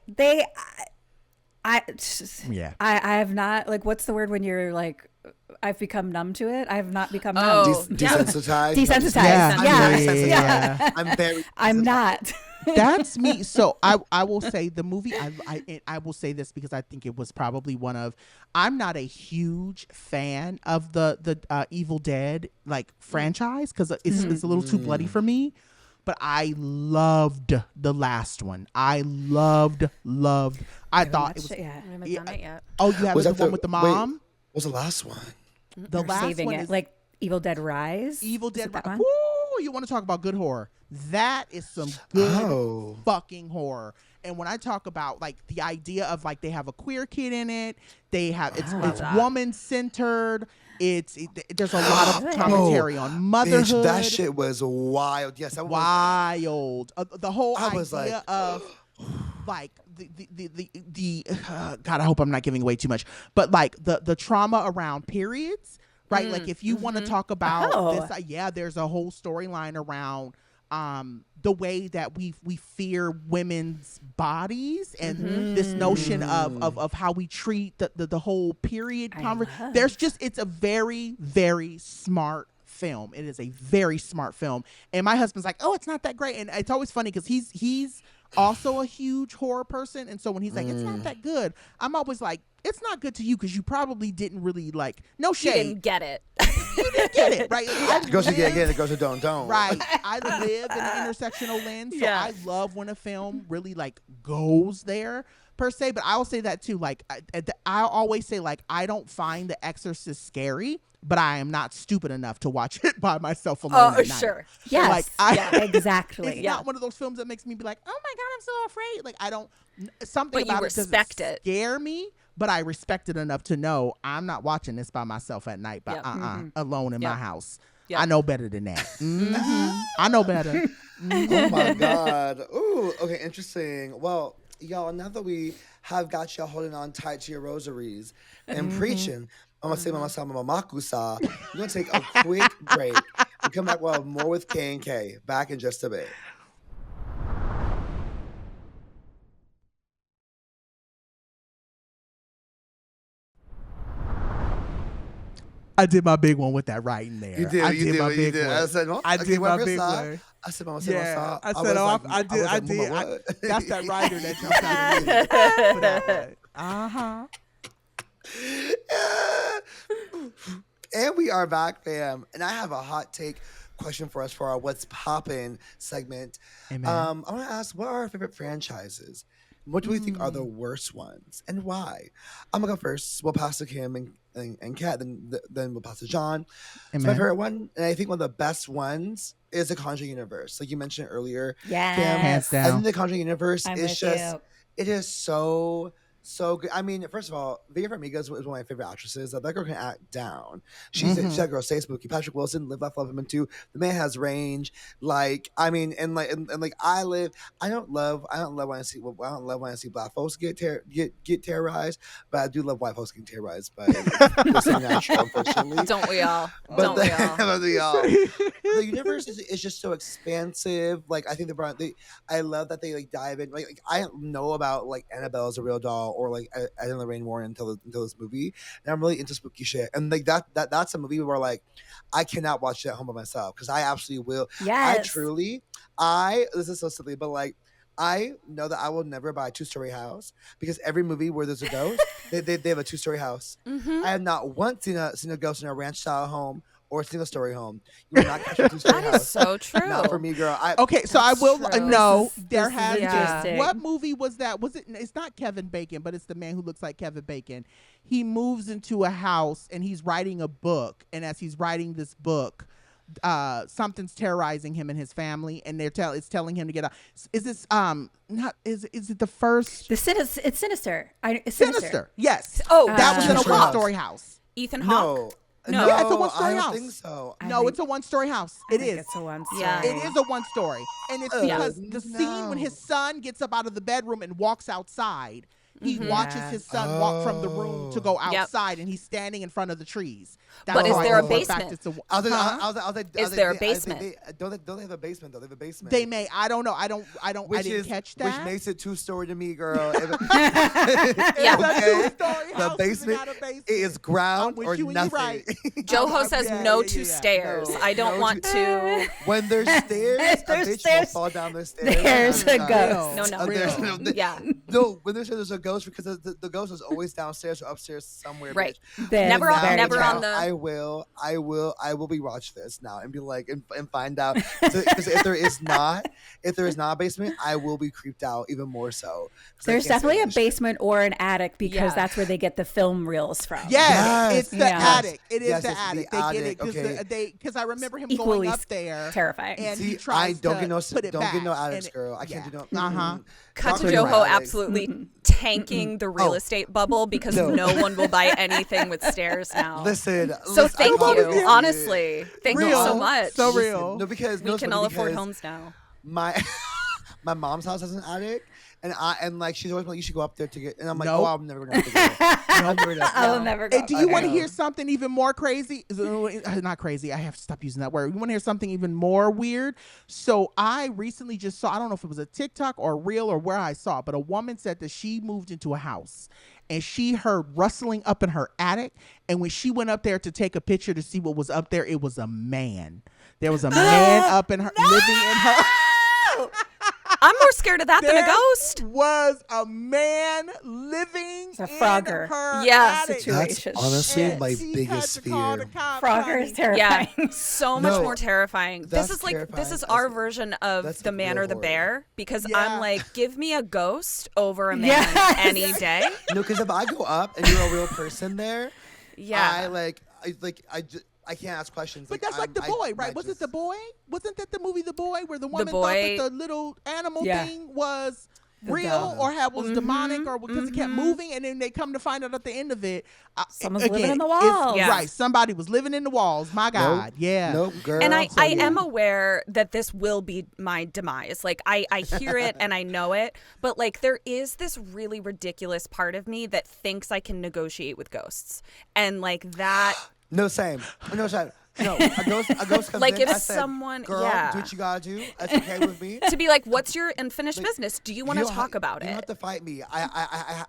S4: I have not, like, what's the word when you're like, I've become numb to it. I have not become numb.
S2: Desensitized.
S4: Desensitized.
S2: Yeah.
S4: I'm not.
S1: That's me. So I will say the movie, I will say this because I think it was probably one of, I'm not a huge fan of the Evil Dead like franchise because it's a little too bloody for me. But I loved the last one. I loved. I thought it was.
S3: I haven't done it yet.
S1: Oh, you haven't the one with the mom?
S2: What was the last one?
S1: The last one is
S4: like Evil Dead Rise.
S1: Evil Dead Rise. Ooh, you want to talk about good horror? That is some good fucking horror. And when I talk about like the idea of like they have a queer kid in it, they have it's woman centered. There's a lot of commentary on motherhood.
S2: Bitch, that shit was wild. Yes, that was
S1: wild. The whole idea of like the God, I hope I'm not giving away too much, but like the trauma around periods, right? Like if you want to talk about this, there's a whole storyline around the way that we fear women's bodies and this notion of how we treat the whole period conversation. It's a very, very smart film. It is a very smart film. And my husband's like, oh, it's not that great. And it's always funny because he's also a huge horror person. And so when he's like, it's not that good, I'm always like, it's not good to you because you probably didn't really like, no shade.
S3: You didn't get it.
S1: You didn't get it, right?
S2: It goes to get it, goes to don't.
S1: Right. I live in an intersectional lens, so I love when a film really like goes there per se. But I will say that too. Like I always say, like, I don't find The Exorcist scary, but I am not stupid enough to watch it by myself alone.
S3: Oh, sure.
S4: Yes.
S1: Like,
S4: exactly.
S1: It's not one of those films that makes me be like, oh my God, I'm so afraid. Like I don't. Something
S3: but
S1: about
S3: you
S1: it doesn't
S3: respect it.
S1: Scare me. But I respect it enough to know I'm not watching this by myself at night, but alone in my house. Yep. I know better than that. I know better.
S2: Oh my God. Ooh, okay, interesting. Well, y'all, now that we have got y'all holding on tight to your rosaries and preaching, I'm gonna say Mama Makusa. We're gonna take a quick break and come back with more with K and K. Back in just a bit.
S1: I did my big one with that writing there.
S2: You did.
S1: I did my big one.
S2: I said,
S1: I did my big one.
S2: I said, Mama,
S1: yeah.
S2: I
S1: did. That's that writer that jumped out of me.
S2: And we are back, fam. And I have a hot take question for us for our What's Poppin' segment.
S1: Amen.
S2: I want to ask, what are our favorite franchises? What do we think are the worst ones, and why? I'm gonna go first. We'll pass to Kim and Kat, then we'll pass to John. So my favorite one, and I think one of the best ones, is the Conjuring universe. Like you mentioned earlier,
S1: hands down.
S2: I think the Conjuring universe it is so good. I mean, first of all, Vega Farmiga is one of my favorite actresses. That girl can act down. She's that girl. Stay spooky. Patrick Wilson, Live, Laugh, Love Him Too. The man has range. Like, I mean, and I don't love when I see black folks get terrorized, but I do love white folks getting terrorized. But it's natural, unfortunately.
S3: Don't we all? Don't we all?
S2: The universe is just so expansive. Like, I think I love that they like dive in. Like I don't know about like Annabelle as a real doll or like Ed and Lorraine Warren until this movie, and I'm really into spooky shit. And like that's a movie where like I cannot watch it at home by myself because I absolutely will.
S4: Yes.
S2: This is so silly, but like I know that I will never buy a 2-story house because every movie where there's a ghost, they have a 2-story house. I have not once seen a ghost in a ranch style home or a single-story home. You will not catch a 2-story house.
S3: That is so true.
S2: Not for me, girl.
S1: Okay, so I will no. There has
S4: been.
S1: What movie was that? Was it? It's not Kevin Bacon, but it's the man who looks like Kevin Bacon. He moves into a house and he's writing a book, and as he's writing this book, something's terrorizing him and his family, and it's telling him to get out. Is this is it the first?
S4: It's Sinister. It's
S1: Sinister. Yes.
S3: Oh,
S1: that was in a one-story house.
S3: Ethan Hawke.
S2: No,
S1: yeah, it's a one-story house.
S2: I don't think so.
S1: It's a one-story house. It is.
S4: It's a one-story.
S3: Yeah.
S1: It is a one-story, and it's because the scene when his son gets up out of the bedroom and walks outside He watches his son walk from the room to go outside, and he's standing in front of the trees.
S3: But is there a basement? Is there a basement?
S2: Don't they have a basement though? They have a basement.
S1: They may. I don't know. I didn't catch that.
S2: Which makes it 2-story to me, girl.
S3: Yeah.
S2: The basement is ground or nothing.
S1: Right.
S3: Joho says no to stairs. I don't want to.
S2: When there's stairs, a bitch will fall down the stairs.
S4: There's a ghost.
S2: No, when there's a ghost, because the ghost is always downstairs or upstairs somewhere.
S3: Right. Never on the.
S2: I will rewatch this now and be like and find out, because if there is not a basement, I will be creeped out even more so.
S4: There's definitely a basement or an attic, because that's where they get the film reels from.
S1: Yes. It's the attic. It is the attic. They get it because I remember him
S4: Equally
S1: going up there,
S4: terrifying.
S1: And he tries to put it back.
S2: Don't get no attics, girl. I can't do no.
S3: Cut to Joho absolutely tanking the real estate bubble, because no one will buy anything with stairs now.
S2: Listen.
S3: So thank you. Honestly, thank you so much.
S1: So real.
S2: No, because
S3: we can all afford homes now.
S2: My mom's house has an attic. And like she's always like, you should go up there to get, and I'm like, oh, I'm never gonna have to go.
S4: I'll never go.
S1: And do you want to hear something even more crazy? Not crazy. I have to stop using that word. You want to hear something even more weird? So I recently just saw, I don't know if it was a TikTok or a reel or where I saw it, but a woman said that she moved into a house and she heard rustling up in her attic. And when she went up there to take a picture to see what was up there, it was a man. There was a man up in her, living in her.
S3: I'm more scared of that than a ghost.
S1: Was a man living in her attic.
S2: Situation. That's honestly my biggest fear.
S4: Frogger is terrifying.
S3: Yeah, so much more terrifying. This is our version of the man or the bear, because I'm like, give me a ghost over a man any day.
S2: No, because if I go up and you're a real person there, I can't ask questions.
S1: But that's like The Boy, right? Was it The Boy? Wasn't that the movie The Boy, where the woman thought that the little animal thing was real or was demonic, or because it kept moving, and then they come to find out at the end of it,
S4: someone's living in the walls.
S1: Right, somebody was living in the walls. My God,
S2: Nope, girl.
S3: And I am aware that this will be my demise. Like I hear it and I know it, but like there is this really ridiculous part of me that thinks I can negotiate with ghosts, and like that.
S2: No, same. No, a ghost comes
S3: like
S2: in.
S3: If someone,
S2: girl, do what you gotta do. That's okay with me.
S3: To be like, what's your unfinished business? Do you want to talk about it?
S2: You don't have to fight me. I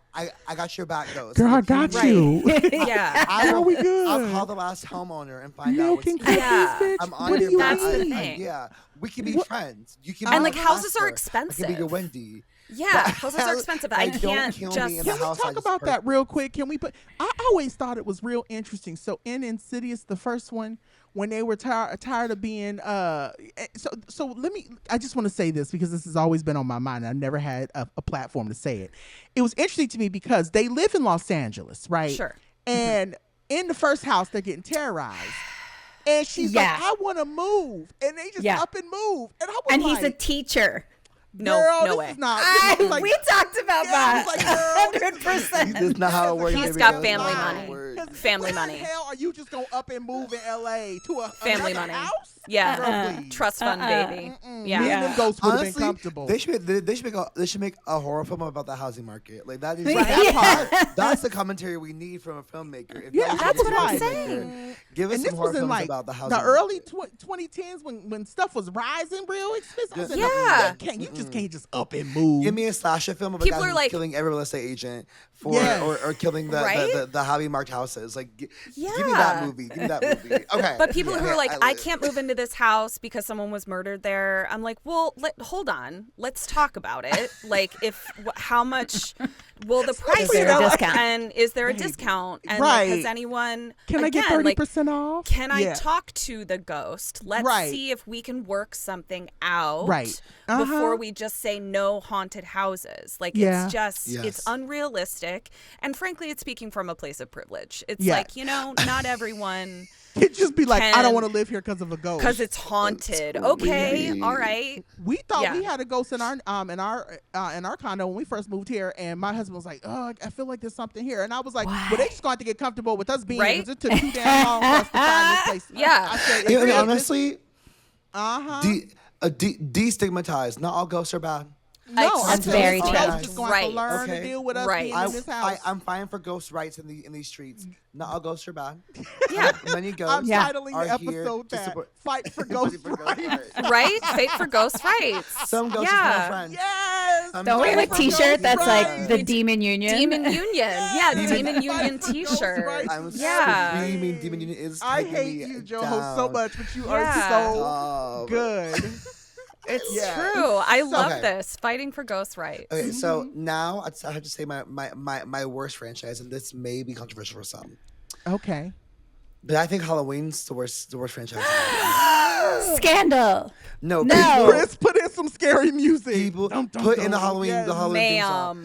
S2: got your back, ghost.
S1: Girl, I got you.
S3: Yeah.
S1: Are we good?
S2: I'll call the last homeowner and find out.
S3: I'm
S2: on your back.
S3: That's the thing.
S2: Yeah, we can be friends. You can.
S3: And like houses are expensive.
S2: I can be your Wendy.
S3: Yeah, houses are expensive. I can't just.
S1: Can we talk about that real quick? I always thought it was real interesting. So in Insidious, the first one, when they were tired of being so let me. I just want to say this because this has always been on my mind. I've never had a platform to say it. It was interesting to me because they live in Los Angeles, right?
S3: Sure.
S1: And in the first house, they're getting terrorized. And she's like, I want to move. And they just up and move. And
S4: he's a teacher.
S3: No way.
S1: This is not.
S4: We talked about that.
S1: Like,
S4: 100%.
S2: This is not how it works.
S3: He's got family money. Family money.
S1: What the hell are you just going to up and move in LA to a
S3: family money
S1: house?
S3: Yeah, trust fund baby. Yeah,
S1: me and them ghosts would have been comfortable.
S2: They should make a horror film about the housing market. Like that is that part. That's the commentary we need from a filmmaker.
S3: That's what I'm saying.
S2: Give us some horror films about the housing.
S1: The early 2010s when stuff was rising real expensive.
S3: Yeah,
S1: you just can't just up and move.
S2: Give me a slasher film of a guy who's killing every real estate agent or killing the highly marked houses. Like, give me that movie. Give me that movie. Okay.
S3: But people who are like, I can't move into this house because someone was murdered there. I'm like, well, hold on. Let's talk about it. Like, how much will the price
S4: is there a discount?
S3: And is there a discount? And like, has anyone?
S1: Can I get 30% off?
S3: Can I talk to the ghost? Let's see if we can work something out.
S1: Right.
S3: Before we just say no haunted houses. Like it's just it's unrealistic. And frankly, it's speaking from a place of privilege. It's like, not everyone
S1: It'd just be like, I don't want to live here because of a ghost.
S3: Because it's haunted. Okay, all right.
S1: We thought we had a ghost in our condo when we first moved here, and my husband was like, "Oh, I feel like there's something here," and I was like, "Well, they just going to get comfortable with us being here. It took too damn long for us to find this place."
S3: Yeah,
S1: I said,
S2: honestly, destigmatized. Not all ghosts are bad.
S1: No,
S4: that's very true.
S1: Just going to have to learn to deal with us being in this house.
S2: I'm fine for ghost rights in these streets. Not all ghosts are bad.
S3: Yeah.
S2: Many ghosts
S1: I'm titling the episode that Fight for Ghost Rights.
S3: Right? Fight for ghost rights.
S2: Some ghosts are friends.
S1: Yes.
S4: Don't we have a t-shirt that's like the Demon Union?
S3: Demon Union. Yeah, Demon Union t-shirt.
S2: I'm screaming Demon Union is
S1: I hate you, JoHo, so much, but you are so good.
S3: It's true. I love this. Fighting for ghost rights.
S2: Okay, so now I have to say my worst franchise, and this may be controversial for some.
S1: Okay.
S2: But I think Halloween's the worst franchise.
S4: Scandal.
S2: No.
S1: Chris, put in some scary music.
S2: People put in the Halloween theme song.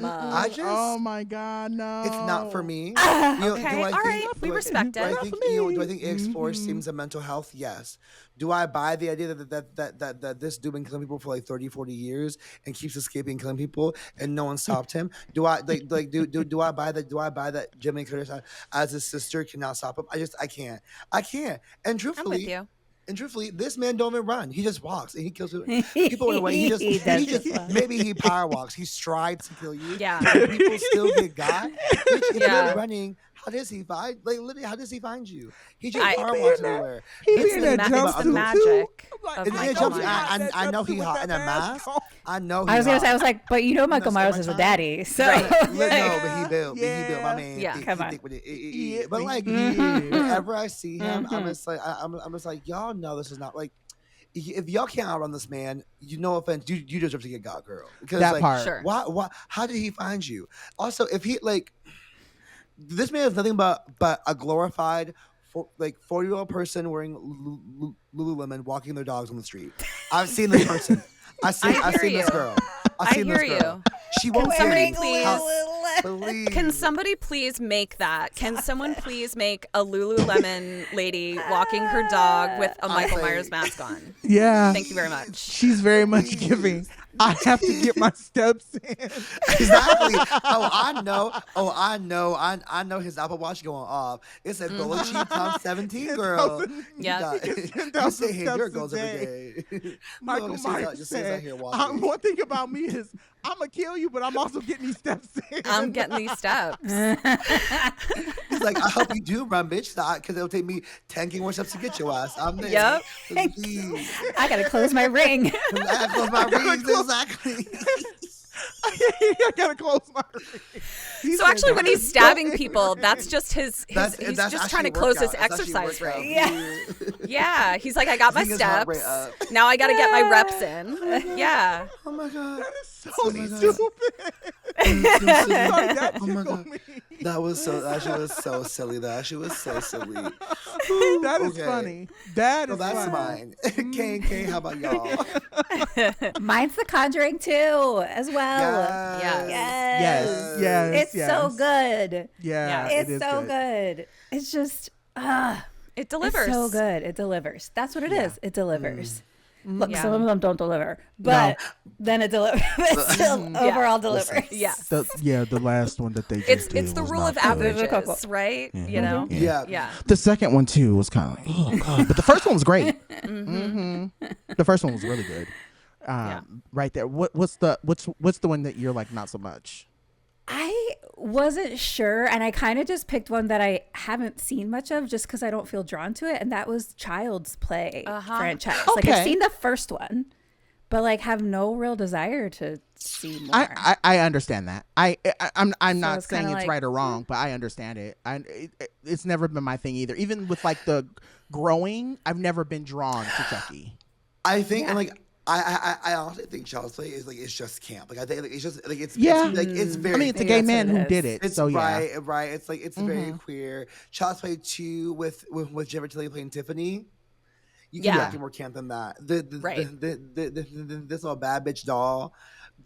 S1: Oh my God, no.
S2: It's not for me.
S3: Okay, all right. We respect it.
S2: Do I think it explores themes of mental health? Yes. Do I buy the idea that this dude been killing people for like 30, 40 years and keeps escaping killing people and no one stopped him? Do I do I buy that Jimmy Curtis as his sister cannot stop him? I can't. And truthfully,
S3: I'm with you.
S2: And truthfully, this man don't even run. He just walks and he kills people in a way. He just maybe he power walks. He strides to kill you.
S3: Yeah.
S2: People still get got. If you're running, how does he find? Like literally, how does he find you? He just power walks everywhere.
S1: He's in a jumpsuit.
S3: The magic.
S2: I know he hot in a mask. I know.
S4: I was gonna say, I was like, but you know, Michael Myers is a daddy, so
S3: right.
S2: No, but he built my man.
S3: Yeah,
S2: come on. But like, whenever I see him, I'm just like, y'all know this is not like. If y'all can't outrun this man, no offense, you deserve to get got, girl. Because
S1: that
S2: like,
S1: part.
S3: Sure.
S2: Why? How did he find you? Also, if he like, this man is nothing but a glorified 40-year-old person wearing Lululemon walking their dogs on the street. I've seen this person. I've seen this girl. I've seen this girl. She won't say please.
S3: Can somebody please make that? Can someone please make a Lululemon lady walking her dog with a Michael Myers mask on?
S1: Yeah.
S3: Thank you very much.
S1: She's very much giving. I have to get my steps in.
S2: Exactly. I know his Apple Watch going off. It said goal achieved times 17, girl.
S3: Yeah.
S2: You say hit your goals every day.
S1: Michael Myers said, one thing about me is I'm going to kill you, but I'm also getting these steps in.
S3: I'm getting these steps.
S2: He's like, I hope you do run, bitch, because it'll take me 10 more steps to get your ass. I'm there.
S3: Yep.
S4: I got to close my ring.
S2: I got to close my rings, exactly.
S1: I gotta close my ring.
S3: So actually, when he's stabbing people, that's just he's just trying to close his exercise ring. Yeah. He's like, I got my steps. Now I got to get my reps in. Yeah.
S2: Oh my God.
S1: That is so stupid.
S2: Oh my God. That was so silly. That shit was so silly.
S1: That is funny. That's
S2: mine. K, how about y'all?
S4: Mine's The Conjuring 2 as well.
S1: Yes.
S4: It's so good.
S1: Yeah.
S4: It's so good. It's just
S3: it delivers.
S4: It's so good. It delivers. That's what it is. It delivers. Look, some of them don't deliver, but then it delivers. It still overall delivers.
S1: The last one that they just did
S3: it's the rule of averages, right?
S1: Yeah.
S3: You know?
S2: Yeah.
S1: The second one too was kind of like, oh God, but the first one was great. The first one was really good. Right there. What's the one that you're like not so much?
S4: I wasn't sure, and I kind of just picked one that I haven't seen much of just because I don't feel drawn to it, and that was Child's Play franchise.
S1: Okay.
S4: Like, I've seen the first one, but like have no real desire to see more.
S1: I understand that. I'm not saying it's right or wrong, but I understand it. It's never been my thing either. Even with like the growing, I've never been drawn to Chucky.
S2: I think I honestly think Child's Play is like it's just camp. Like I think it's just like it's very.
S1: I mean, it's a gay man who did it.
S2: It's
S1: so
S2: right. It's like it's very queer. Child's Play 2 with Jennifer Tilly playing Tiffany. You can get more camp than that. This little bad bitch doll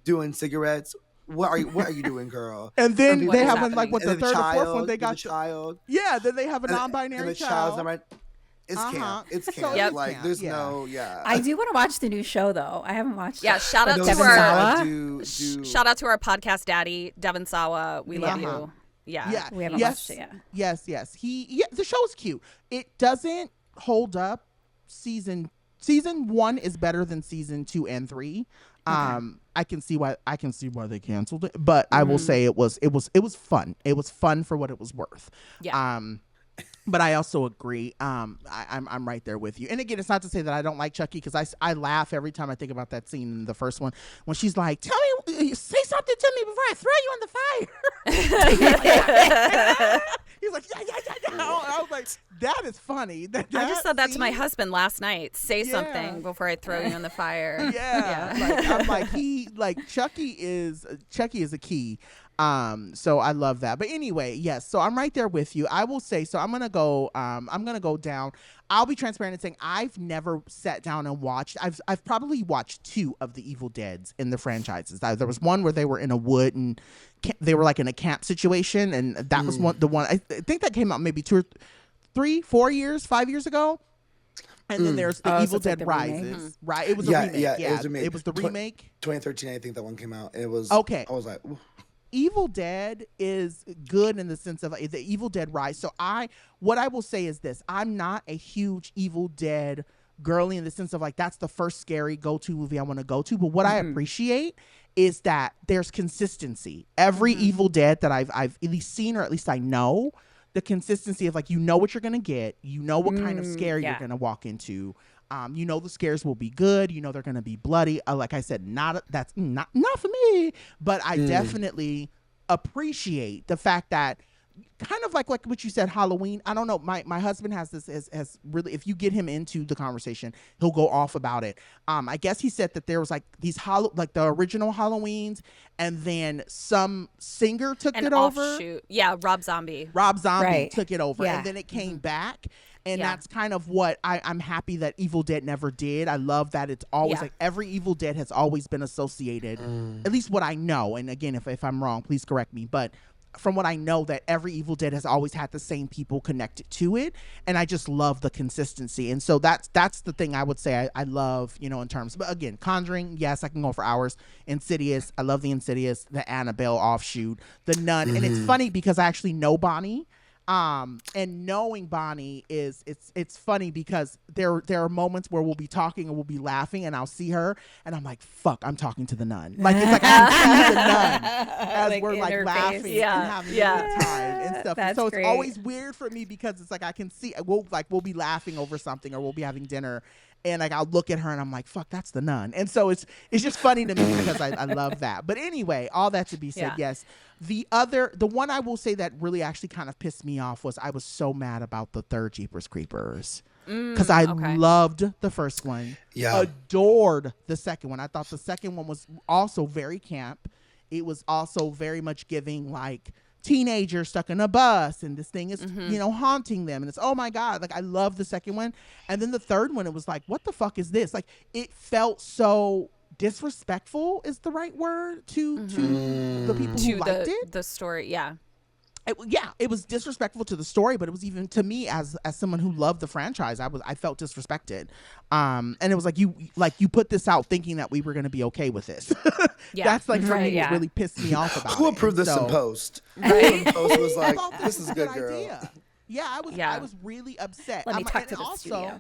S2: doing cigarettes. What are you doing, girl?
S1: And then they have the third or fourth one. They got
S2: the child.
S1: Yeah, then they have a non-binary child.
S2: It's camp. It's camp. Like there's no.
S4: I do want to watch the new show though. I haven't watched.
S3: Yeah, shout out to our shout out to our podcast daddy Devin Sawa. We love you. Yeah,
S4: we haven't watched it yet.
S1: Yes. The show's cute. It doesn't hold up season season 1 is better than season 2 and 3. I can see why they canceled it, but I will say it was fun. It was fun for what it was worth.
S3: Yeah.
S1: But I also agree. I'm right there with you. And again, it's not to say that I don't like Chucky, because I laugh every time I think about that scene in the first one when she's like, "Tell me, say something to me before I throw you in the fire." He's like, yeah. I was like, that is funny.
S3: I just said that to my husband last night. Say something before I throw you in the fire.
S1: Yeah. I'm like Chucky is a key. So I love that. But anyway, yes. So I'm right there with you. I will say, so I'm gonna go down. I'll be transparent and saying I've never sat down and watched. I've probably watched 2 of the Evil Deads in the franchises. There was one where they were in a wood and they were like in a camp situation, and that was the one. I think that came out maybe 2 or 3, 4 years, 5 years ago. And then there's the Evil Dead Rises, right? It was a remake. Yeah, it was the remake.
S2: 2013, I think that one came out. It was
S1: okay.
S2: I was like, ooh.
S1: Evil Dead is good in the sense of the Evil Dead Rise. So what I will say is this: I'm not a huge Evil Dead girly in the sense of like that's the first scary go-to movie I want to go to. But what I appreciate is that there's consistency. Every Evil Dead that I've at least seen, or at least I know, the consistency of like, you know what you're gonna get, you know what kind of scare you're gonna walk into. You know the scares will be good. You know they're gonna be bloody. Like I said, that's not for me. But I definitely appreciate the fact that, kind of like what you said, Halloween. I don't know. My husband has this as really. If you get him into the conversation, he'll go off about it. I guess he said that there was like these like the original Halloweens, and then some singer took it over.
S3: Yeah, Rob Zombie.
S1: Took it over, and then it came back. And that's kind of what I'm happy that Evil Dead never did. I love that it's always like every Evil Dead has always been associated, at least what I know. And again, if I'm wrong, please correct me. But from what I know, that every Evil Dead has always had the same people connected to it. And I just love the consistency. And so that's the thing I would say I love, in terms. But again, Conjuring, yes, I can go for hours. Insidious, I love the Insidious, the Annabelle offshoot, the Nun. And it's funny because I actually know Bonnie. And knowing Bonnie it's funny because there are moments where we'll be talking and we'll be laughing and I'll see her and I'm like, fuck, I'm talking to the nun. Like it's like I see the nun as like we're like laughing and having a good time and stuff. And so great. It's always weird for me because it's like I can see we'll be laughing over something or we'll be having dinner. And like I'll look at her and I'm like, fuck, that's the nun. And so it's just funny to me because I love that. But anyway, all that to be said, yes. The one I will say that really actually kind of pissed me off was I was so mad about the third Jeepers Creepers. Because I loved the first one. Yeah. Adored the second one. I thought the second one was also very camp. It was also very much giving like teenager stuck in a bus and this thing is haunting them and it's oh my god, like I love the second one. And then the third one, it was like, what the fuck is this? Like it felt so disrespectful is the right word to the people who liked it,
S3: the story.
S1: It was disrespectful to the story, but it was even to me as someone who loved the franchise, I felt disrespected. And it was like you put this out thinking that we were going to be okay with this. That's like for me what really pissed me off about
S2: Who approved this in post? Right? In post was like, this is a good girl.
S1: Idea. Yeah, I was really upset.
S4: Let me talk to the studio.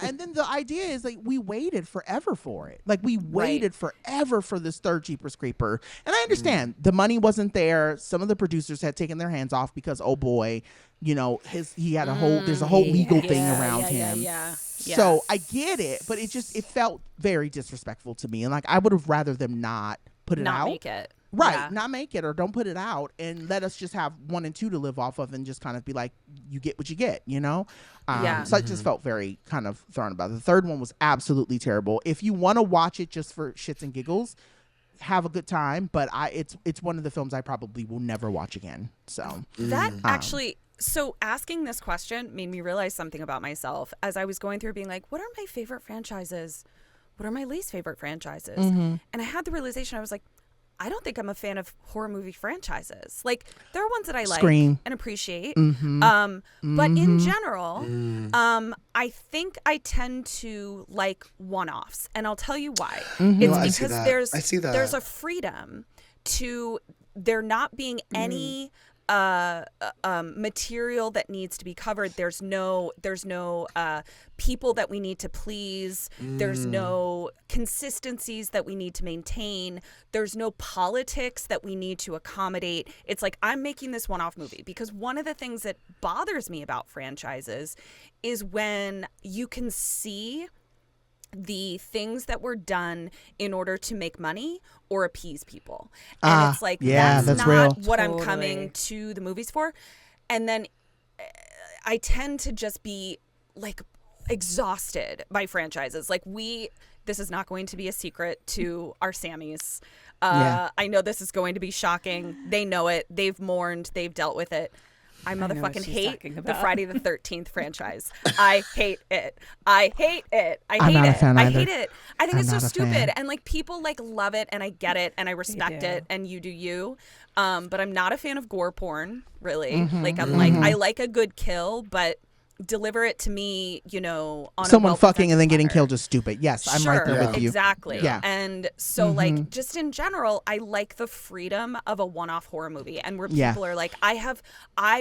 S1: And then the idea is like we waited forever for it. Like we waited forever for this third Jeepers Creeper. And I understand the money wasn't there. Some of the producers had taken their hands off because oh boy, he had there's a whole legal thing around him. So I get it, but it felt very disrespectful to me. And like I would have rather them not put it out.
S3: Not make it.
S1: Right, not make it or don't put it out and let us just have 1 and 2 to live off of and just kind of be like, you get what you get, So I just felt very kind of thrown about it. The third one was absolutely terrible. If you want to watch it just for shits and giggles, have a good time. But it's one of the films I probably will never watch again. So
S3: that actually. So asking this question made me realize something about myself as I was going through being like, what are my favorite franchises? What are my least favorite franchises? And I had the realization, I was like, I don't think I'm a fan of horror movie franchises. Like there are ones that I like and appreciate. But in general, I think I tend to like one-offs. And I'll tell you why. It's because there's a freedom to there not being any material that needs to be covered. There's no people that we need to please. There's no consistencies that we need to maintain. There's no politics that we need to accommodate. It's like, I'm making this one-off movie because one of the things that bothers me about franchises is when you can see the things that were done in order to make money or appease people. And it's like, that's not
S1: real.
S3: What I'm coming to the movies for. And then I tend to just be like exhausted by franchises. Like this is not going to be a secret to our Sammys. I know this is going to be shocking. They know it. They've mourned. They've dealt with it. I motherfucking hate the Friday the 13th franchise. I hate it. I hate it. I hate it. I hate it. I think it's so stupid. And like people like love it, and I get it, and I respect it, and you do you. But I'm not a fan of gore porn, really. Like I'm like, I like a good kill, but deliver it to me, you know, on
S1: someone fucking and then getting killed is stupid. Yes, I'm
S3: sure,
S1: right there with you.
S3: Exactly. Yeah. And so like just in general, I like the freedom of a one-off horror movie, and where people are like, I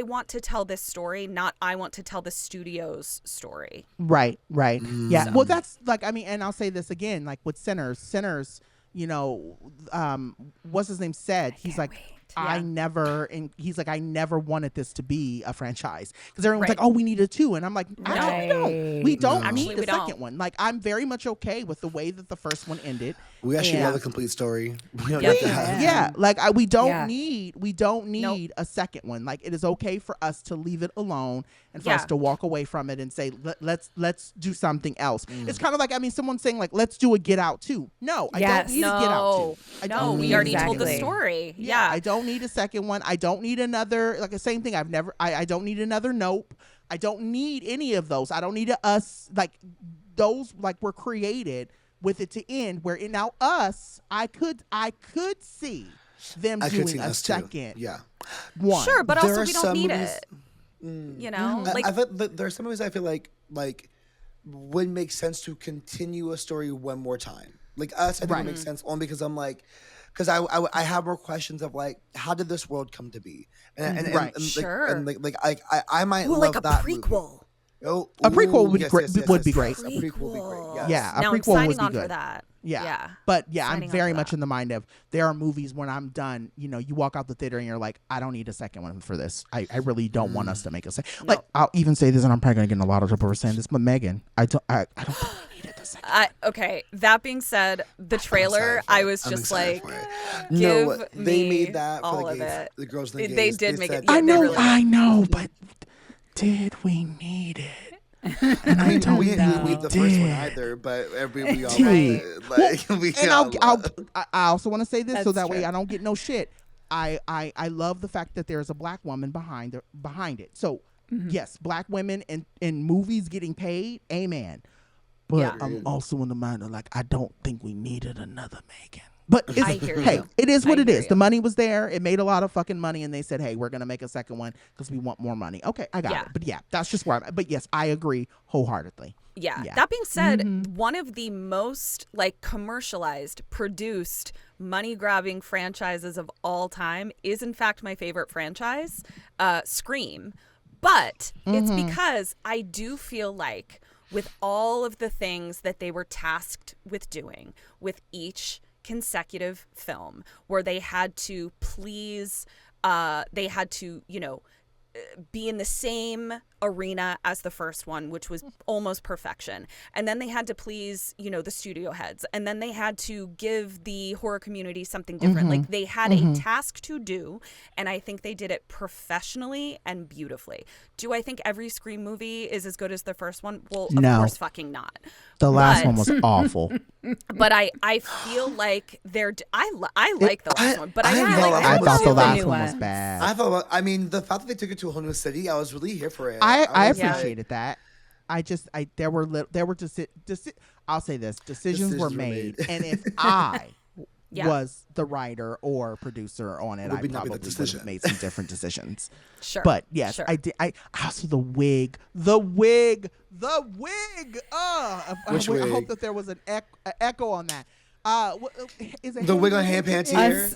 S3: want to tell this story, not I want to tell the studio's story.
S1: Right. Yeah. So. Well, that's like, I mean, and I'll say this again, like with Sinners, you know, what's his name said, he's like, I never wanted this to be a franchise, because everyone's like, oh, we need a 2, and I'm like, actually, we don't need a second one. Like, I'm very much okay with the way that the first one ended.
S2: We actually know the complete story. We don't
S1: need that. Yeah, like we don't need a second one. Like, it is okay for us to leave it alone and for us to walk away from it and say, let's do something else. It's kind of like, I mean, someone saying like, let's do a Get Out 2. No, I don't need a Get Out 2.
S3: No, we already told the story. Yeah,
S1: I don't need a second one. I don't need another, like the same thing. I don't need another Nope. I don't need any of those. I don't need Us. Like those, like, were created with it to end, where it now Us, I could see them doing a second one.
S3: Sure, but also we don't need it. You know, like
S2: there are some movies I feel like would make sense to continue a story one more time. Like Us, I think it makes sense only because I'm like, because I have more questions of like, how did this world come to be? And I might love
S3: like a
S2: that
S3: prequel.
S2: Movie. Oh,
S1: a prequel would be great.
S2: A prequel would be great. Yes.
S1: Yeah,
S3: now
S1: a prequel
S3: I'm signing
S1: would be
S3: on
S1: good.
S3: for that.
S1: Yeah. But yeah, I'm very much in the mind of, there are movies when I'm done, you know, you walk out the theater and you're like, I don't need a second one for this. I really don't want us to make a second. Like, I'll even say this, and I'm probably gonna get in a lot of trouble for saying this, but Megan, I don't think we needed the second one.
S3: Okay, that being said, the trailer, I was just like,
S2: no, they made that
S3: all
S2: for
S3: of it.
S2: The girls in the
S3: They
S2: gays.
S3: did make it.
S1: I know, but did we need it? And I don't
S2: we didn't need the first one either, but we all
S1: I also want to say this,
S4: That's
S1: so that
S4: true.
S1: way I don't get no shit. I love the fact that there's a black woman behind it. So yes, black women in movies getting paid, amen. But I'm also in the mind of like, I don't think we needed another Megan. But it is what it is. The money was there. It made a lot of fucking money, and they said, hey, we're going to make a second one because we want more money. Okay, I got it. But yeah, that's just where I'm at. But yes, I agree wholeheartedly.
S3: Yeah. That being said, one of the most like commercialized, produced, money-grabbing franchises of all time is in fact my favorite franchise, Scream. But it's because I do feel like with all of the things that they were tasked with doing with each consecutive film, where they had to please, they had to, you know, be in the same arena as the first one, which was almost perfection. And then they had to please, you know, the studio heads. And then they had to give the horror community something different. Like they had a task to do. And I think they did it professionally and beautifully. Do I think every Scream movie is as good as the first one? Well, of course fucking not.
S1: The last one was awful.
S3: But I feel like I like the last one. But
S1: I thought the last one was bad.
S2: I mean, the fact that they took it to a whole new city, I was really here for it.
S1: I appreciated that. There were I'll say this, decisions were made. And if I was the writer or producer on it, I probably would have made some different decisions.
S3: Sure.
S1: But yes, I did. I also the wig. I hope that there was an echo on that. Is it
S2: the wig on Hand Pantier?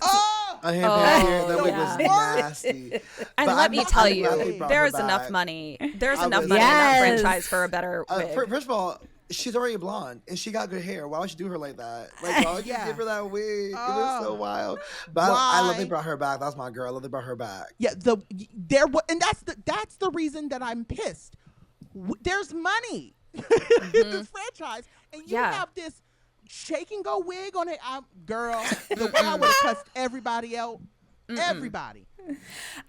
S2: A handbag here. That wig was nasty.
S3: And
S2: but
S3: let me tell you, there's enough money. There's enough money in that franchise for a better wig.
S2: First of all, she's already blonde and she got good hair. Why would you do her like that? Like, why would you give her that wig? It was so wild. But I love they brought her back. That's my girl. I love they brought her back.
S1: Yeah, and that's the reason that I'm pissed. There's money in this franchise, and you have this shake and go wig on it. Girl, the way I would have cussed everybody out. Everybody.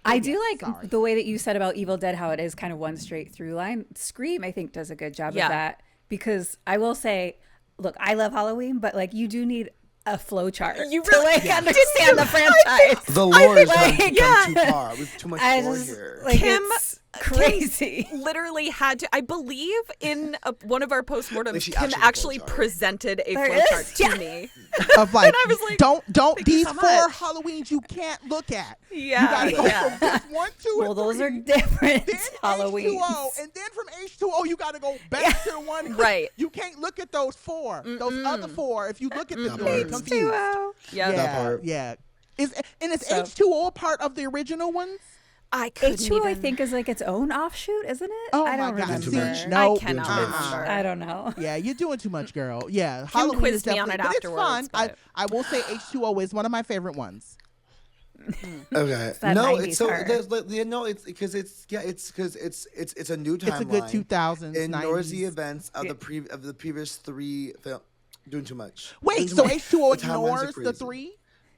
S4: I do like the way that you said about Evil Dead, how it is kind of one straight through line. Scream, I think, does a good job of that. Because I will say, look, I love Halloween, but like you do need a flow chart to understand the franchise.
S2: The lore is gone too far. With too much lore here.
S4: Like, Kim's crazy.
S3: Kim literally had to. I believe in one of our postmortems, Kim actually presented a flow chart to me.
S1: Of like, and I was like, don't these so 4 Halloweens you can't look at.
S3: Yeah,
S1: you gotta go from this 1, 2,
S4: well,
S1: and
S4: those
S1: 3,
S4: are different
S1: then
S4: Halloween.
S1: H2O, and then from H2O you gotta go back to the one.
S3: Right.
S1: You can't look at those 4, those other 4. If you look at them, you're confused. Yeah. Is H2O a part of the original ones?
S4: H2O, I think, is like its own offshoot, isn't it?
S1: Oh,
S4: I don't remember.
S1: No,
S3: I cannot remember.
S4: I don't know.
S1: Yeah, you're doing too much, girl. Yeah,
S3: Kim
S1: Halloween
S3: quizzed
S1: is
S3: me on it
S1: but
S3: afterwards.
S1: It's fun. I will say H2O is one of my favorite ones.
S2: Okay. No, it's so it's because it's a new timeline.
S1: It's a good 2000s.
S2: Ignores the events of the previous 3 film. Doing too much.
S1: Wait, so H2O ignores the 3?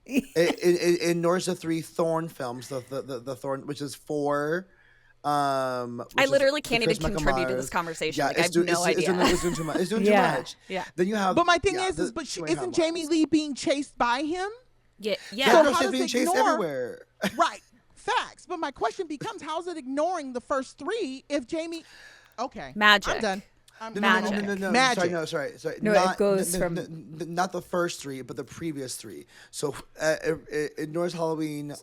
S2: It ignores the 3 Thorn films. The Thorn, which is 4.
S3: I literally can't even contribute to this conversation.
S2: Yeah,
S3: like, I have no idea.
S2: It's doing too much. It's doing too much.
S3: Yeah.
S2: Then you have.
S1: But my thing is isn't Jamie Lee being chased by him?
S3: Yeah.
S2: So she's being chased everywhere.
S1: Right. Facts. But my question becomes, how's it ignoring the first 3 if Jamie? Okay.
S3: Magic.
S1: I'm done.
S2: No.
S1: Magic.
S2: Sorry.
S4: No, it goes from
S2: not the first 3, but the previous 3. So it ignores Halloween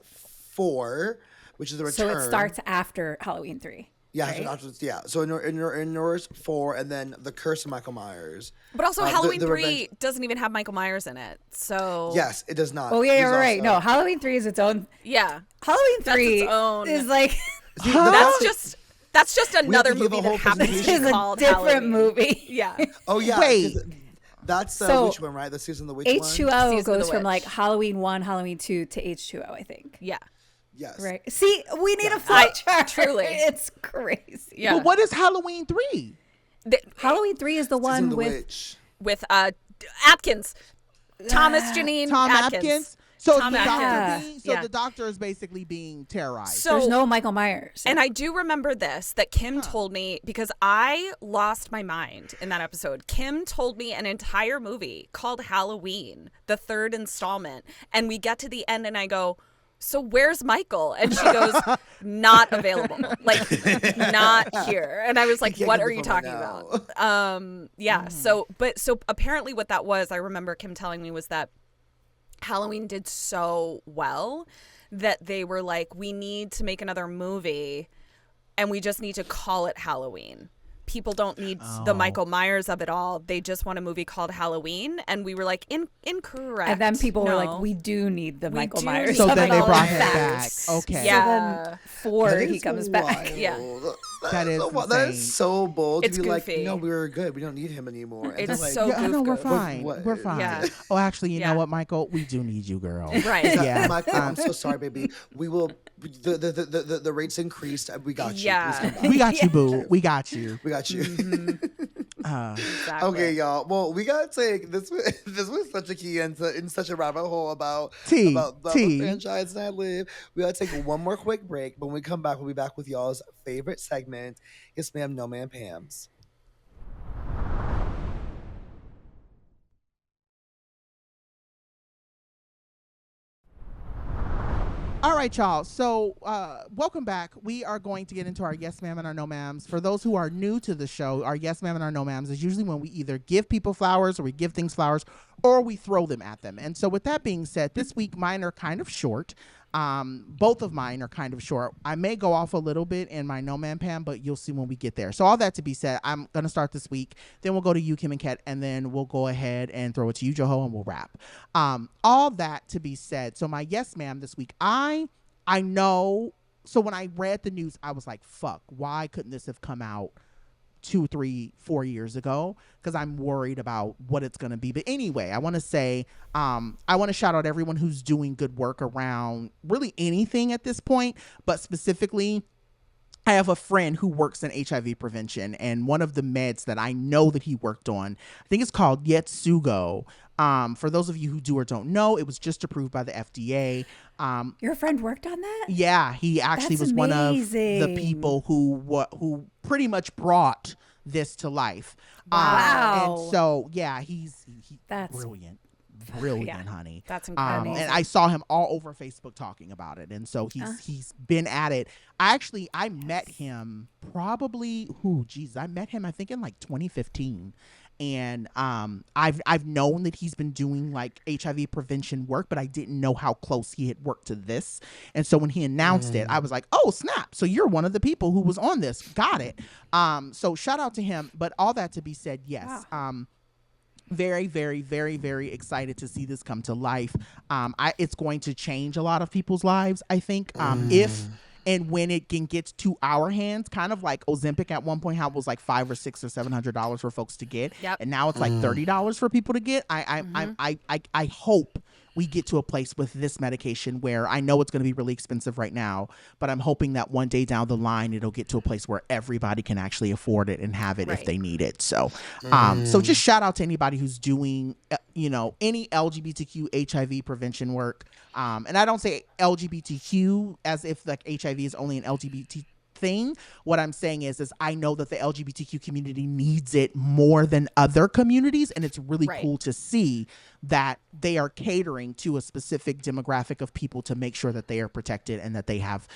S2: 4, which is the return.
S4: So it starts after Halloween 3.
S2: Yeah,
S4: right?
S2: So ignores 4, and then the Curse of Michael Myers.
S3: But also, Halloween 3 doesn't even have Michael Myers in it. So
S2: yes, it does not.
S4: Oh yeah, you're right. No, Halloween 3 is its own.
S3: Yeah,
S4: Halloween 3 is like
S3: That's just another movie that happens to be called
S4: a different
S3: Halloween.
S4: Movie.
S3: Yeah.
S2: Oh yeah.
S1: Wait.
S2: That's the witch one, right? The season of the witch one.
S4: H2O goes from like Halloween 1, Halloween 2 to H2O, I think.
S3: Yeah.
S2: Yes.
S4: Right. See, we need a flow chart.
S3: Truly.
S4: It's crazy.
S1: Yeah. But what is Halloween 3?
S4: Halloween 3 is the one
S3: with Atkins. Thomas Janine Atkins.
S1: So the doctor is basically being terrorized.
S3: So
S4: there's no Michael Myers.
S3: And I do remember this, that Kim told me, because I lost my mind in that episode. Kim told me an entire movie called Halloween, the 3rd installment. And we get to the end and I go, so where's Michael? And she goes, not available. Like, not here. And I was like, what are you talking about? So apparently what that was, I remember Kim telling me, was that Halloween did so well that they were like, we need to make another movie and we just need to call it Halloween. People don't need the Michael Myers of it all. They just want a movie called Halloween. And we were like, incorrect.
S4: And then people were like, we do need the Michael Myers.
S1: So then they brought him back. Okay.
S4: Yeah. So then 4, he comes back.
S3: Yeah.
S1: That
S2: is so bold
S3: it's
S2: to be
S3: goofy.
S2: like, no, we're good. We don't need him anymore.
S3: It's
S2: like,
S3: so goofy.
S1: No, we're fine. We're fine.
S3: Yeah.
S1: Oh, actually, you know what, Michael? We do need you, girl.
S3: Right.
S1: Yeah.
S2: Michael, I'm so sorry, baby. We will. The rates increased. We got you.
S3: Yeah.
S1: We got you, boo. We got you.
S2: We got you.
S3: Exactly.
S2: Okay, y'all. Well, we gotta take this. This was such a key in such a rabbit hole about the franchise that I live. We gotta take one more quick break. When we come back, we'll be back with y'all's favorite segment. Yes, ma'am. No, ma'am. Pam's.
S1: All right, y'all. So welcome back. We are going to get into our yes ma'am and our no ma'ams. For those who are new to the show, our yes ma'am and our no ma'ams is usually when we either give people flowers or we give things flowers or we throw them at them. And so with that being said, this week mine are kind of short. Both of mine are kind of short. I may go off a little bit in my No Man Pam, but you'll see when we get there. So all that to be said, I'm going to start this week. Then we'll go to you, Kim and Ket, and then we'll go ahead and throw it to you, Joho, and we'll wrap. All that to be said. So my yes, ma'am this week, I know. So when I read the news, I was like, fuck, why couldn't this have come out 2, 3, 4 years ago? Because I'm worried about what it's going to be. But anyway, I want to say, I want to shout out everyone who's doing good work around really anything at this point, but specifically, I have a friend who works in HIV prevention, and one of the meds that I know that he worked on, I think it's called Yetsugo. For those of you who do or don't know, it was just approved by the FDA.
S4: Your friend worked on that?
S1: Yeah, he actually was one of the people who pretty much brought this to life.
S4: Wow.
S1: And so, yeah, he's brilliant. Brilliant, honey.
S3: That's incredible.
S1: And I saw him all over Facebook talking about it. And so he's been at it. I met him probably, I met him, I think in like 2015. And I've known that he's been doing like HIV prevention work, but I didn't know how close he had worked to this. And so when he announced it, I was like, oh, snap. So you're one of the people who was on this. Got it. So shout out to him. But all that to be said, yes. Wow. Very, very, very, very excited to see this come to life. It's going to change a lot of people's lives, I think. If and when it gets to our hands, kind of like Ozempic at one point, how it was like $500 or $600 or $700 for folks to get, and now it's like $30 for people to get. I hope we get to a place with this medication where I know it's going to be really expensive right now, but I'm hoping that one day down the line, it'll get to a place where everybody can actually afford it and have it if they need it. So, so just shout out to anybody who's doing, any LGBTQ HIV prevention work. And I don't say LGBTQ as if like HIV is only an LGBT thing. What I'm saying is I know that the LGBTQ community needs it more than other communities, and it's really cool to see that they are catering to a specific demographic of people to make sure that they are protected and that they have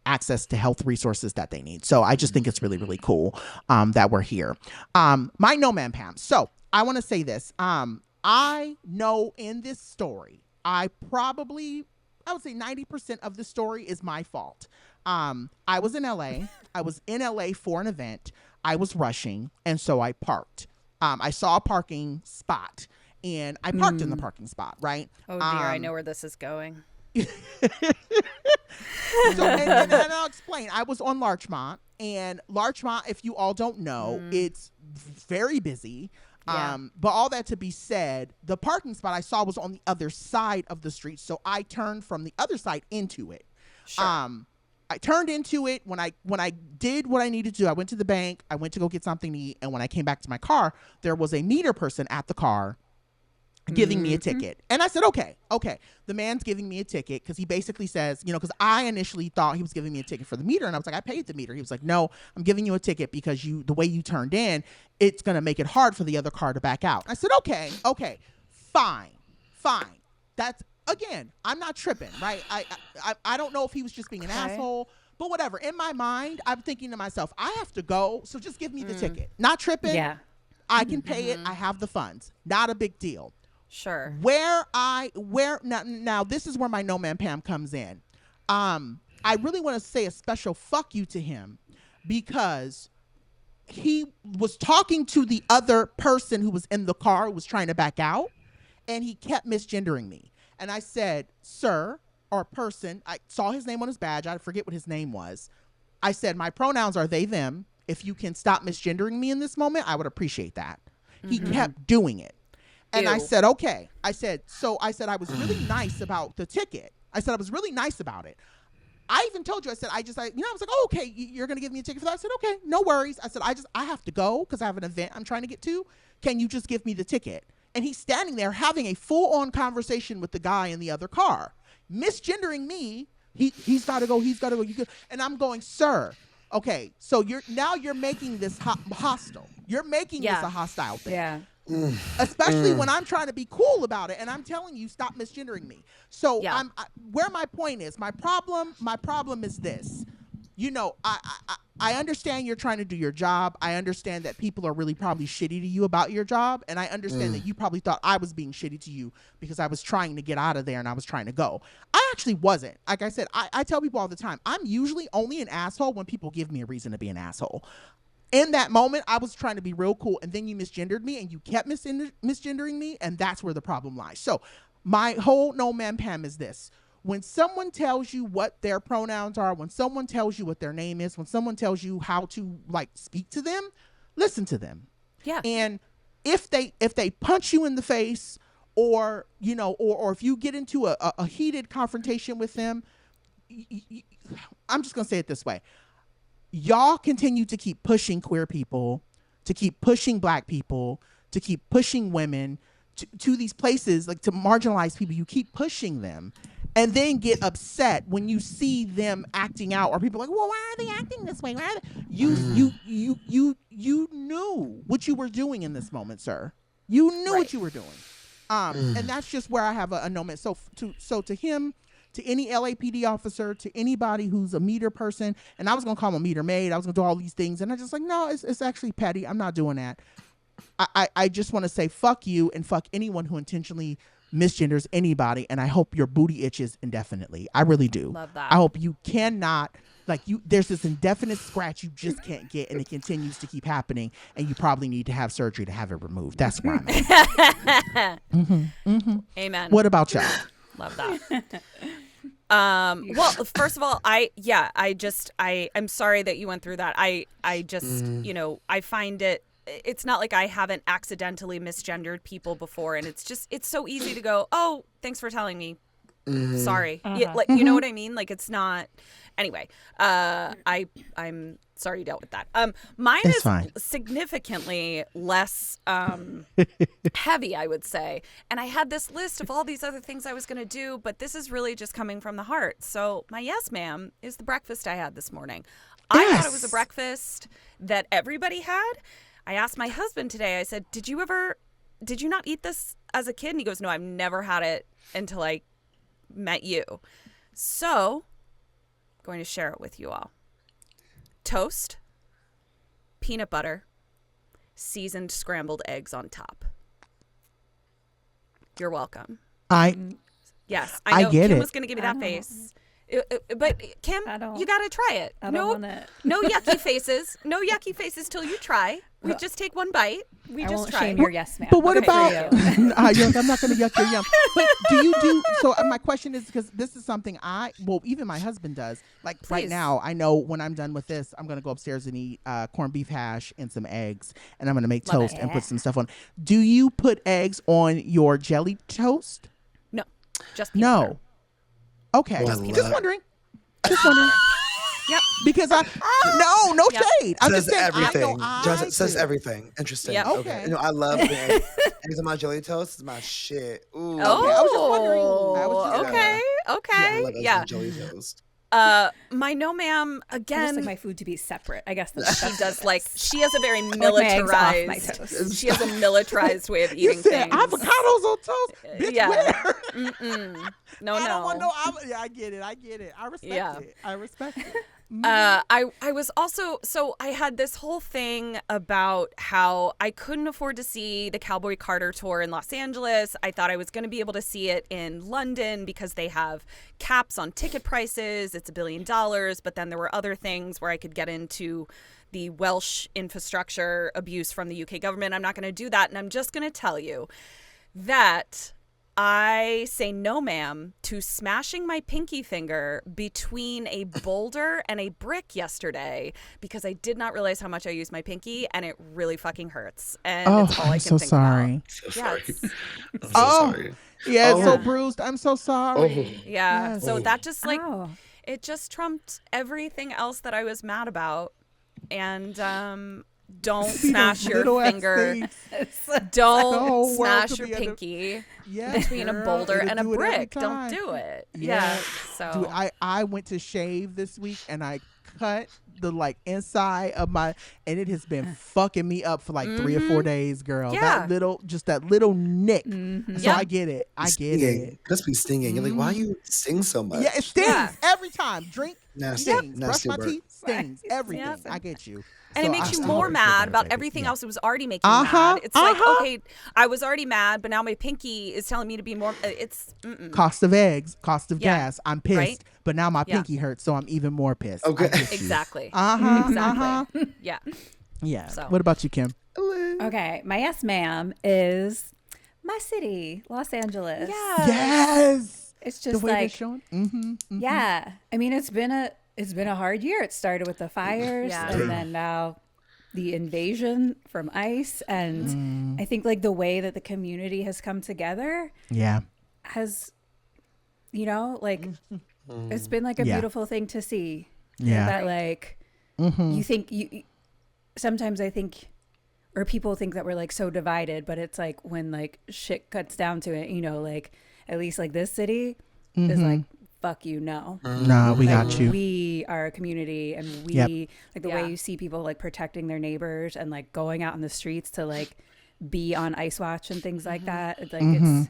S1: access to health resources that they need. So I just think it's really, really cool that we're here. My No Man Pam. So I want to say this. I know in this story, I would say 90% of the story is my fault. I was in LA. I was in LA for an event. I was rushing, and so I parked. I saw a parking spot, and I parked in the parking spot, right?
S3: Oh, dear, I know where this is going.
S1: So, and I'll explain. I was on Larchmont, and Larchmont, if you all don't know, it's very busy. Yeah. But all that to be said, the parking spot I saw was on the other side of the street, so I turned from the other side into it. Sure. I turned into it when I did what I needed to do. I went to the bank. I went to go get something to eat, and when I came back to my car, there was a meter person at the car giving me a ticket. And I said, okay. The man's giving me a ticket because he basically says, because I initially thought he was giving me a ticket for the meter. And I was like, I paid the meter. He was like, no, I'm giving you a ticket because the way you turned in, it's going to make it hard for the other car to back out. I said, okay, fine. That's, again, I'm not tripping, right? I don't know if he was just being an asshole, but whatever. In my mind, I'm thinking to myself, I have to go, so just give me the ticket. Not tripping. Yeah. I can pay it. I have the funds. Not a big deal.
S3: Sure.
S1: Now this is where my No Man Pam comes in. I really want to say a special fuck you to him because he was talking to the other person who was in the car who was trying to back out, and he kept misgendering me. And I said, sir, or person, I saw his name on his badge. I forget what his name was. I said, my pronouns are they, them. If you can stop misgendering me in this moment, I would appreciate that. He kept doing it. And I said, okay. I said, I was really nice about the ticket. I said, I was really nice about it. I even told you, I was like, oh, okay, you're going to give me a ticket for that? I said, okay, no worries. I said, I have to go because I have an event I'm trying to get to. Can you just give me the ticket? And he's standing there having a full-on conversation with the guy in the other car, misgendering me. He's got to go. And I'm going, sir, okay, so you're making this hostile. You're making this a hostile thing. Yeah. Especially when I'm trying to be cool about it and I'm telling you stop misgendering me. So where my point is, my problem is this. you know, I understand you're trying to do your job. I understand that people are really probably shitty to you about your job. And I understand that you probably thought I was being shitty to you because I was trying to get out of there and I was trying to go. I actually wasn't. Like I said, I tell people all the time, I'm usually only an asshole when people give me a reason to be an asshole. In that moment, I was trying to be real cool, and then you misgendered me, and you kept misgendering me, and that's where the problem lies. So my whole no man Pam is this. When someone tells you what their pronouns are, when someone tells you what their name is, when someone tells you how to like speak to them, listen to them.
S3: Yeah.
S1: And if they punch you in the face, or you know, or if you get into a heated confrontation with them, I'm just gonna say it this way. Y'all continue to keep pushing queer people, to keep pushing Black people, to keep pushing women to these places, like to marginalize people. You keep pushing them and then get upset when you see them acting out, or people are like, well, why are they acting this way? You knew what you were doing in this moment, sir. You knew what you were doing. And that's just where I have a no man. So to him, to any LAPD officer, to anybody who's a meter person, and I was going to call him a meter maid. I was going to do all these things. And I just like, no, it's actually petty. I'm not doing that. I just want to say fuck you and fuck anyone who intentionally misgenders anybody. And I hope your booty itches indefinitely. I really do.
S3: Love that.
S1: I hope you cannot, like there's this indefinite scratch you just can't get, and it continues to keep happening. And you probably need to have surgery to have it removed. That's where I'm at.
S3: Amen.
S1: What about y'all?
S3: Love that. Well, first of all, I'm sorry that you went through that. I just, you know, I find it's not like I haven't accidentally misgendered people before, and it's so easy to go, oh, thanks for telling me. Sorry. Yeah, like, you know what I mean? Like, it's not, anyway, I'm sorry you dealt with that. Mine
S1: it's
S3: is
S1: fine.
S3: Significantly less heavy, I would say. And I had this list of all these other things I was going to do, but this is really just coming from the heart. So my yes, ma'am, is the breakfast I had this morning. I thought it was a breakfast that everybody had. I asked my husband today, I said, did you not eat this as a kid? And he goes, no, I've never had it until I met you. So I'm going to share it with you all. Toast, peanut butter, seasoned scrambled eggs on top. You're welcome. Yes, I know Kim was going to give me that face. But Kim, you got to try it. No yucky faces. No yucky faces till you try. We just take one bite. We
S4: I
S3: just
S4: won't
S3: try.
S4: shame your yes, ma'am.
S1: But what about? I'm not going to yuck your yum. But do you do? So my question is, because this is something even my husband does. Like right now, I know when I'm done with this, I'm going to go upstairs and eat corned beef hash and some eggs, and I'm going to make toast and put some stuff on. Do you put eggs on your jelly toast?
S3: No, just peanut butter.
S1: Okay, just wondering. Yep. Because no shade. I'm
S2: says
S1: just saying,
S2: everything. Says everything. Interesting. Yep. Okay. You know, I love eggs on my jelly toast. It's my shit. Ooh.
S3: Oh,
S1: okay. I was just wondering.
S3: Okay.
S2: Yeah, I love eggs on jelly toast.
S3: My no ma'am again.
S4: I just like my food to be separate. I guess
S3: she does like she has a very militarized. She has a militarized way of eating things.
S1: Avocados on toast. Bitch,
S3: where? No.
S1: I don't want no. I get it. I respect it. I respect it.
S3: I was also, so I had this whole thing about how I couldn't afford to see the Cowboy Carter tour in Los Angeles. I thought I was going to be able to see it in London because they have caps on ticket prices. It's $1 billion. But then there were other things where I could get into the Welsh infrastructure abuse from the UK government. I'm not going to do that. And I'm just going to tell you that I say no, ma'am, to smashing my pinky finger between a boulder and a brick yesterday because I did not realize how much I used my pinky, and it really fucking hurts. And it's all I can think about.
S2: So sorry.
S3: I'm
S2: so sorry.
S1: Yeah, it's so bruised. I'm so sorry.
S3: Yeah. Yes. So that just it just trumped everything else that I was mad about. And don't smash your finger. Don't smash your pinky between a boulder and a brick. Don't do it. Yeah. So
S1: dude, I went to shave this week and I cut the inside of my, and it has been fucking me up for 3 or 4 days, girl.
S3: Yeah.
S1: That little nick. So I get it. I get it.
S2: It must be stinging. You're like, why you sting so much?
S1: Yeah, it stings every time. Drink
S2: Nasty.
S1: Brush my
S2: Nasty
S1: teeth, stings, everything.
S3: Yep.
S1: I get you.
S3: And
S1: So
S3: it makes
S1: I
S3: you
S1: still
S3: more
S1: feel
S3: mad
S1: better,
S3: about
S1: baby.
S3: everything
S1: Yeah.
S3: else that was already making you mad. It's like, okay, I was already mad, but now my pinky is telling me to be more. It's
S1: cost of eggs, cost of gas. I'm pissed,
S3: right?
S1: but now my pinky hurts, so I'm even more pissed.
S2: Okay.
S3: Exactly.
S1: Exactly.
S3: Yeah.
S1: Yeah.
S3: So.
S1: What about you, Kim?
S4: Okay, my yes ma'am is my city, Los Angeles.
S3: Yeah.
S1: Yes.
S4: It's just
S1: the way they're
S4: like
S1: showing.
S4: yeah. I mean, it's been a hard year. It started with the fires, and then now the invasion from ICE, and I think like the way that the community has come together, has, like it's been like a beautiful thing to see.
S1: Yeah.
S4: That like you think sometimes I think, or people think that we're like so divided, but it's like when like shit cuts down to it, like at least like this city is like, fuck you, no.
S1: No, we
S4: Like,
S1: got you.
S4: We are a community, and we like the way you see people like protecting their neighbors and like going out in the streets to like be on ice watch and things like that. It's like it's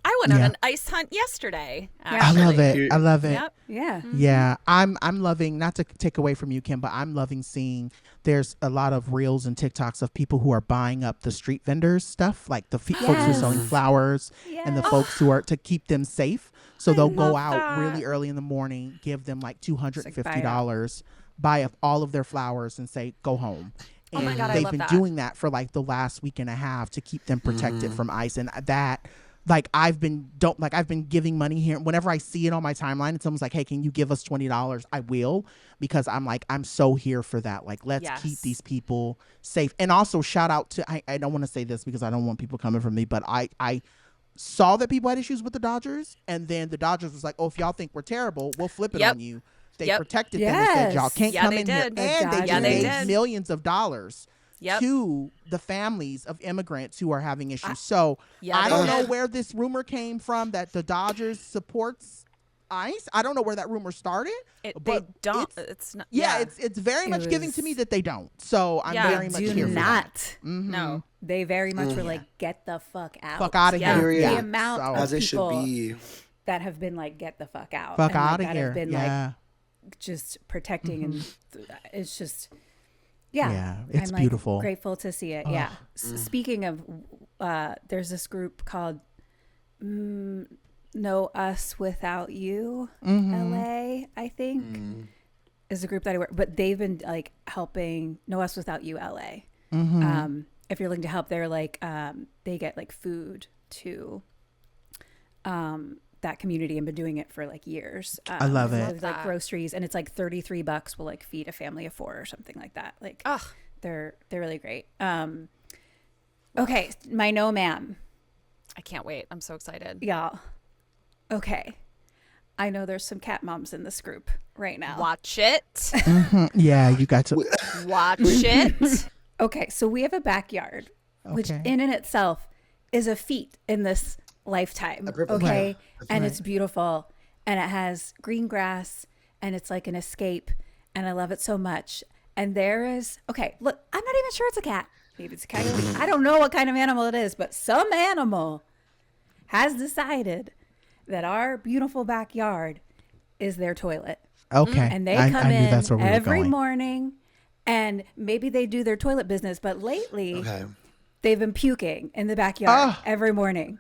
S3: I went on an ice hunt yesterday.
S1: I love it. I love it.
S3: Yep.
S4: yeah.
S1: Yeah, I'm loving, not to take away from you, Kim, but I'm loving seeing there's a lot of reels and TikToks of people who are buying up the street vendors stuff, like the folks who are selling flowers and the folks who are to keep them safe. So they'll go out really early in the morning, give them like $250, buy up all of their flowers and say, go home. And
S3: oh my God,
S1: they've been doing that for like the last week and a half to keep them protected from ICE. And that, like, I've been giving money here. Whenever I see it on my timeline and someone's like, hey, can you give us $20? I will, because I'm like, I'm so here for that. Like, let's keep these people safe. And also shout out to, I don't want to say this because I don't want people coming from me, but I saw that people had issues with the Dodgers, and then the Dodgers was like, oh, if y'all think we're terrible, we'll flip it on you. They protected them and said, y'all can't come in here. And they gave millions of dollars to the families of immigrants who are having issues. So I don't know where this rumor came from that the Dodgers supports ICE. I don't know where that rumor started.
S3: They don't. It's not.
S1: Yeah, it's very much giving to me that they don't. So I'm very much here for that.
S3: No.
S4: They very much were like, get the fuck out.
S1: Fuck out of here.
S4: The amount of
S2: as it
S4: people
S2: should be
S4: that have been like, get the fuck out.
S1: Fuck
S4: and,
S1: out
S4: like,
S1: of here.
S4: Have been, like, just protecting and it's just
S1: it's
S4: I'm
S1: beautiful.
S4: Like, grateful to see it. Speaking of there's this group called No Us Without You LA, I think is a group that I work, but they've been like helping No Us Without You LA. If you're looking to help, they're like they get like food to that community and been doing it for like years.
S1: I love it.
S4: Like groceries, and it's like $33 will like feed a family of 4 or something like that. Like, they're really great. Okay, my no ma'am.
S3: I can't wait. I'm so excited.
S4: Y'all. Okay, I know there's some cat moms in this group right now.
S3: Watch it.
S1: Yeah, you got to
S3: watch it.
S4: Okay, so we have a backyard, which in and itself is a feat in this lifetime. Okay, and it's beautiful, and it has green grass, and it's like an escape, and I love it so much. And there is look, I'm not even sure it's a cat. Maybe it's a coyote. I don't know what kind of animal it is, but some animal has decided that our beautiful backyard is their toilet.
S1: Okay,
S4: and they come in every morning. And maybe they do their toilet business, but lately they've been puking in the backyard every morning.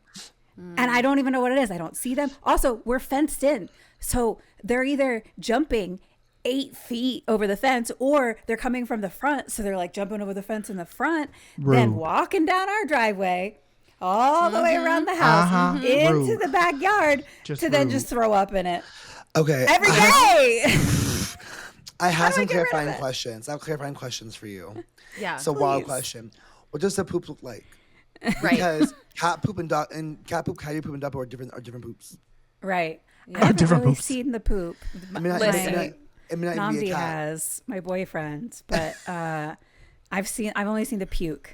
S4: And I don't even know what it is. I don't see them. Also, we're fenced in. So they're either jumping 8 feet over the fence, or they're coming from the front. So they're like jumping over the fence in the front, then walking down our driveway all the way around the house into the backyard then just throw up in it.
S2: Okay.
S4: Every day.
S2: I have some clarifying questions. I have clarifying questions for you.
S3: Yeah.
S2: So, wild question. What does the poop look like? Because cat poop and coyote poop and dog are different poops.
S4: Right.
S1: Yeah.
S4: I haven't really seen the poop.
S2: I mean,
S4: Namdi has, my boyfriend, but I've only seen the puke.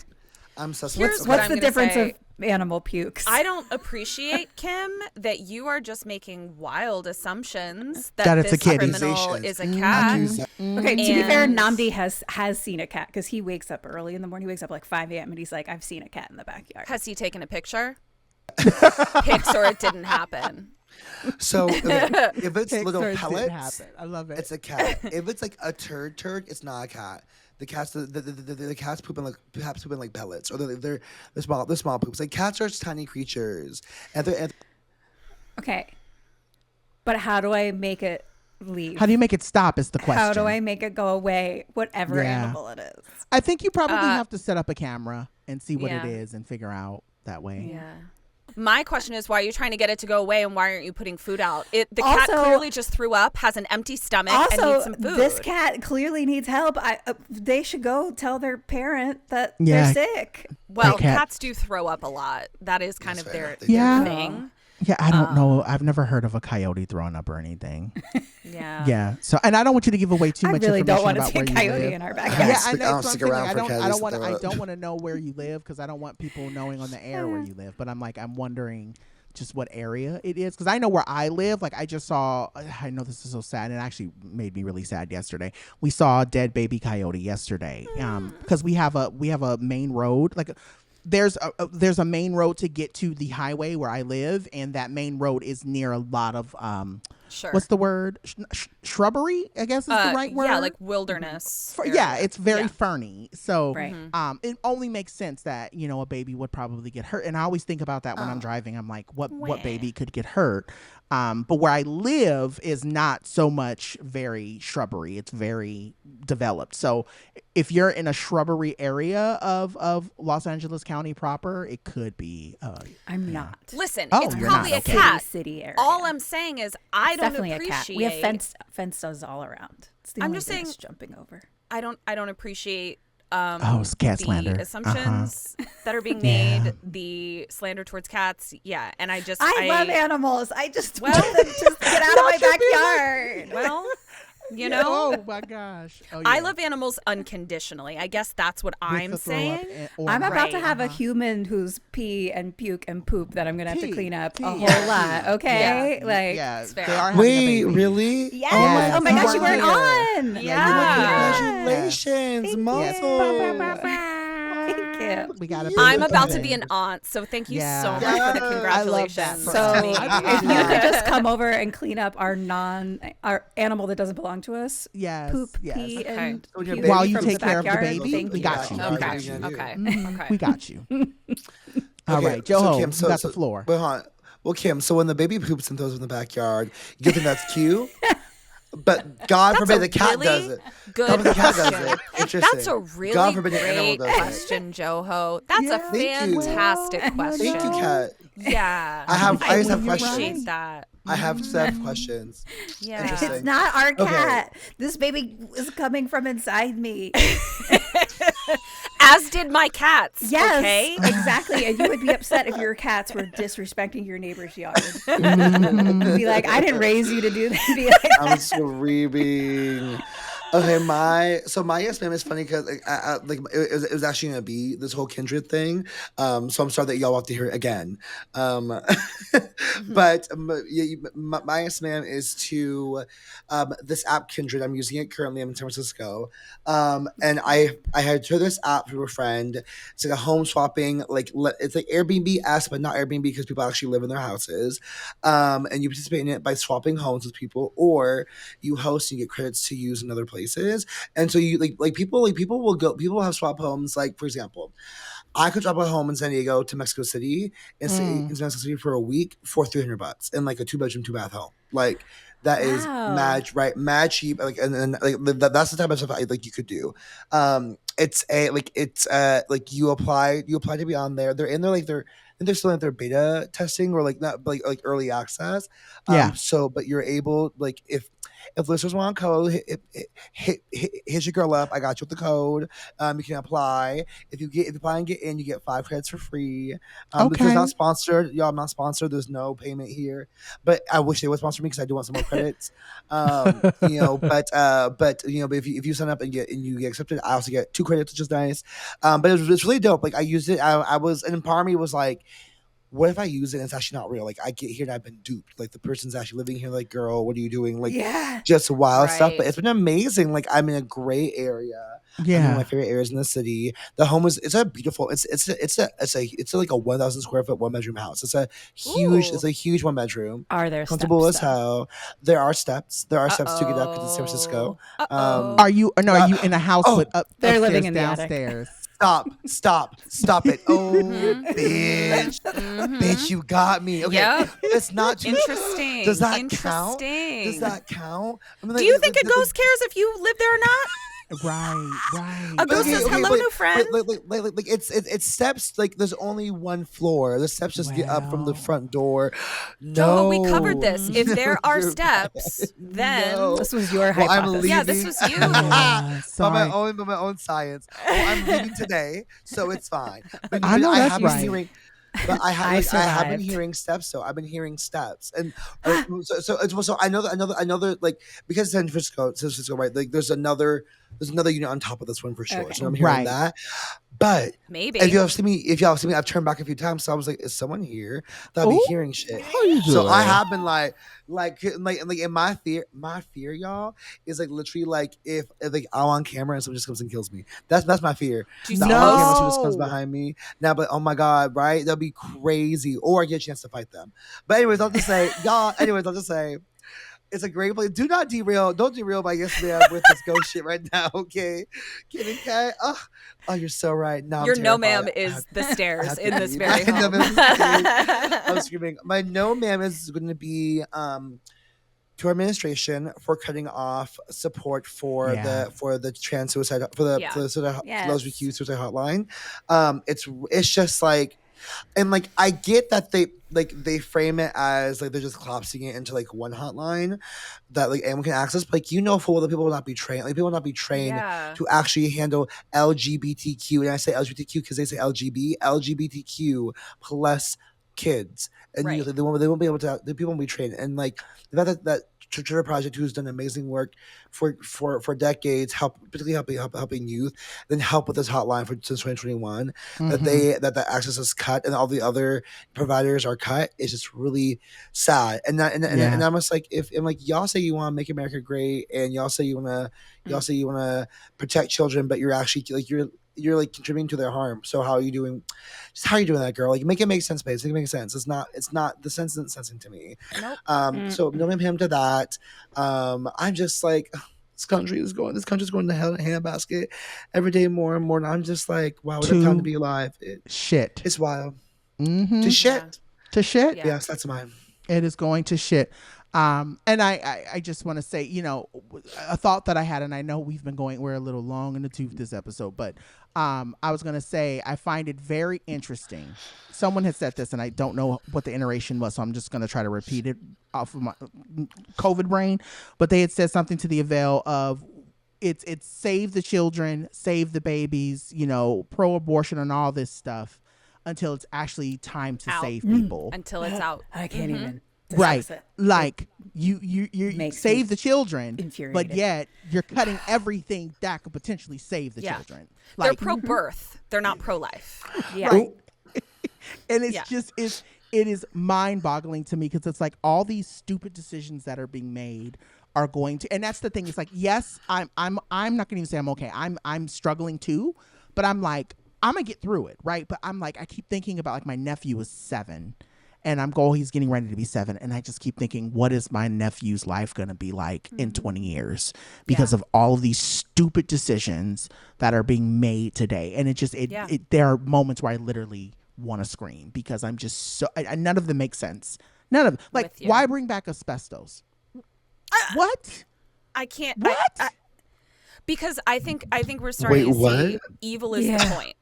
S2: I'm so
S4: What's the difference of animal pukes?
S3: I don't appreciate, Kim, that you are just making wild assumptions that
S1: it's
S3: this
S1: a kitty.
S3: criminal is a cat.
S4: Okay, to be fair, Namdi has seen a cat because he wakes up early in the morning. He wakes up like 5 a.m. and he's like, I've seen a cat in the backyard.
S3: Has he taken a picture? Pics or it didn't happen?
S2: So if it's little pellets,
S1: I love it.
S2: It's a cat. If it's like a turd, it's not a cat. The cat's pooping like pellets, or they're small poops. Like cats are tiny creatures, and
S4: okay. But how do I make it leave?
S1: How do you make it stop is the question.
S4: How do I make it go away, whatever animal it is?
S1: I think you probably have to set up a camera and see what it is and figure out that way.
S3: Yeah. My question is, why are you trying to get it to go away, and why aren't you putting food out? The cat clearly just threw up, has an empty stomach, and needs some food.
S4: This cat clearly needs help. They should go tell their parent that they're sick.
S3: Well, cats do throw up a lot. That is kind of their thing.
S1: Yeah, I don't know. I've never heard of a coyote throwing up or anything.
S3: Yeah.
S1: Yeah. So, and I don't want you to give away too much information about where you live.
S4: I really don't want to see a coyote in our backyard.
S1: Yeah, I don't want to know where you live, because I don't want people knowing on the air where you live. But I'm wondering just what area it is, because I know where I live. Like, I just saw. I know this is so sad, and it actually made me really sad yesterday. We saw a dead baby coyote yesterday, because we have a main road, like. There's a main road to get to the highway where I live, and that main road is near a lot of what's the word? Shrubbery, I guess is the right word.
S3: Yeah, like wilderness.
S1: It's very ferny. So it only makes sense that, a baby would probably get hurt. And I always think about that when I'm driving. I'm like, what baby could get hurt? But where I live is not so much very shrubbery. It's very developed. So if you're in a shrubbery area of Los Angeles County proper, it could be.
S4: I'm not.
S3: Listen, it's probably a cat.
S4: City area.
S3: All I'm saying is I don't
S4: definitely
S3: appreciate.
S4: A cat. We have fenced us all around. It's the only thing it's jumping over.
S3: I don't appreciate.
S1: It's cat slander.
S3: Assumptions that are being made, the slander towards cats. Yeah, and I
S4: love animals. I just want them to get out of my backyard.
S3: Well,
S1: oh my gosh.
S3: I love animals unconditionally. I guess that's what I'm saying.
S4: I'm about to have a human who's pee and puke and poop that I'm going to have to clean up a whole lot. Okay?
S3: It's fair.
S2: Wait, really?
S4: Yes. Oh my gosh, you weren't on.
S2: Yeah. Congratulations, Muscle.
S4: Thank you.
S3: I'm about to be an aunt, so thank you so much for the congratulations.
S4: So if you could just come over and clean up our animal that doesn't belong to us.
S1: Yes.
S4: Poop, pee, and
S1: while you take care of the baby, we got you.
S3: Okay.
S1: We got you. All right, Joe, you got the floor.
S2: Well, Kim, so when the baby poops and throws in the backyard, you think that's cute? But God forbid the cat does it.
S3: Good question.
S2: Interesting.
S3: That's a really great question, Joho. That's a fantastic question.
S2: Thank you, Kat.
S3: Yeah.
S2: I just have questions.
S3: Appreciate that.
S2: I have to have questions.
S3: Yeah.
S4: It's not our cat. This baby is coming from inside me.
S3: As did my cats.
S4: Yes,
S3: okay?
S4: Exactly. And you would be upset if your cats were disrespecting your neighbor's yard. You'd be like, I didn't raise you to do that. Be like,
S2: I'm screaming. Okay, my yes ma'am is funny because it was actually gonna be this whole kindred thing. So I'm sorry that y'all have to hear it again. But my yes ma'am is to this app Kindred. I'm using it currently. I'm in San Francisco, and I had heard this app from a friend. It's like a home swapping, it's like Airbnb-esque, but not Airbnb because people actually live in their houses. And you participate in it by swapping homes with people, or you host and you get credits to use in other places. And so you people will have swap homes. Like, for example, I could drop a home in San Diego to Mexico City and stay in Mexico City for a week for $300 in like a 2-bedroom, 2-bath home. Like, that is mad cheap. Like, and that's the type of stuff you could do. It's you apply to be on there. They're in there they're still in their beta testing or not early access. But you're able, if listeners want a code, hit your girl up. I got you with the code. You can apply. If you apply and get in, you get 5 credits for free. Because it's not sponsored. Y'all, I'm not sponsored. There's no payment here. But I wish they would sponsor me because I do want some more credits. But if you sign up and you get accepted, I also get 2 credits, which is nice. But it's really dope. Like, I used it. I was, and part of me was like, what if I use it and it's actually not real? Like I get here and I've been duped. Like the person's actually living here. Like, girl, what are you doing? Like, just wild stuff. But it's been amazing. Like I'm in a great area.
S1: Yeah,
S2: one of my favorite areas in the city. The home it's a beautiful. It's like a 1,000 square foot 1-bedroom house. It's a huge 1-bedroom.
S4: Are there
S2: comfortable
S4: steps,
S2: as hell? There are steps. There are steps to get up because it's San Francisco.
S1: Are you in a house with up?
S4: They're living in
S1: downstairs.
S2: Stop it. Oh, bitch. Bitch, you got me. Okay.
S3: Yep.
S2: It's not too
S3: interesting.
S2: Does that count? I mean,
S3: do you think a ghost cares if you live there or not?
S1: Right.
S3: A ghost says, hello, new friend.
S2: Like it's steps. Like there's only one floor. The steps just get up from the front door. No,
S3: we covered this. If there are steps, then
S4: this was your hypothesis.
S2: I'm leaving.
S3: Yeah, this was you.
S2: by my own science. I'm leaving today, so it's fine. But
S1: I know that's right.
S2: But I have been hearing steps though. I've been hearing steps, and so I know that another like because San Francisco, right? Like there's another unit on top of this one for sure. Okay. So I'm hearing that. But
S3: maybe
S2: if y'all see me, I've turned back a few times. So I was like, is someone here? That I'll be hearing shit. So I have been like in my fear, y'all, is like literally like if like I'm on camera and someone just comes and kills me. That's my fear.
S3: No.
S2: On camera, someone just comes behind me. Now, but oh my God, right? That'd be crazy. Or I get a chance to fight them. But anyways, I'll just say, it's a great place. Do not derail. Don't derail by yesterday with this ghost shit right now, okay? Kidding, Kat? Oh, you're so right. Now
S3: your no ma'am is the stairs in this very home.
S2: I'm screaming. My no ma'am is going to be to our administration for cutting off support for the trans suicide for the LGBTQ suicide hotline. It's just like. And like I get that they frame it as like they're just collapsing it into like one hotline that like anyone can access, but like full well that people will not be trained. Like people will not be trained to actually handle LGBTQ, and I say LGBTQ because they say LGBTQ plus kids, and they won't be able to. The people won't be trained, and like the fact that Trevor Project, who's done amazing work for decades, particularly helping youth, then help with this hotline since 2021. That access is cut and all the other providers are cut. It's just really sad. And I'm just like, y'all say you want to make America great, and y'all say you want to protect children, but you're actually like you're like contributing to their harm. So how are you doing? Just how are you doing that, girl? Like make it make sense, babe. Make it make sense. It's not the sense isn't sensing to me. Nope. So no him to that. I'm just like this country's going to hell in a handbasket every day more and more. And I'm just like, wow, what a time to be alive. It's wild.
S1: Mm-hmm.
S2: To shit.
S1: To shit?
S2: Yeah. Yes, that's mine.
S1: It is going to shit. And I just want to say, a thought that I had, and I know we're a little long in the tooth this episode, but I was going to say, I find it very interesting. Someone had said this, and I don't know what the iteration was, so I'm just going to try to repeat it off of my COVID brain. But they had said something to the avail of, it's save the children, save the babies, pro-abortion and all this stuff until it's actually time to save people.
S3: Until it's out.
S4: I can't even.
S1: Right. Like you save the children, but yet you're cutting everything that could potentially save the children.
S3: Like, they're pro-birth. They're not pro-life.
S4: Yeah.
S1: Right. And it's it is mind-boggling to me because it's like all these stupid decisions that are being made are going to, and that's the thing. It's like, yes, I'm not gonna even say I'm okay. I'm struggling too, but I'm like, I'm gonna get through it, right? But I'm like, I keep thinking about like my nephew is 7. And he's getting ready to be 7. And I just keep thinking, what is my nephew's life going to be like in 20 years because of all of these stupid decisions that are being made today? And there are moments where I literally want to scream because I'm just so, none of them make sense. None of them. Like, why bring back asbestos? What?
S3: I can't.
S1: What?
S3: Because I think we're starting to see evil is the point.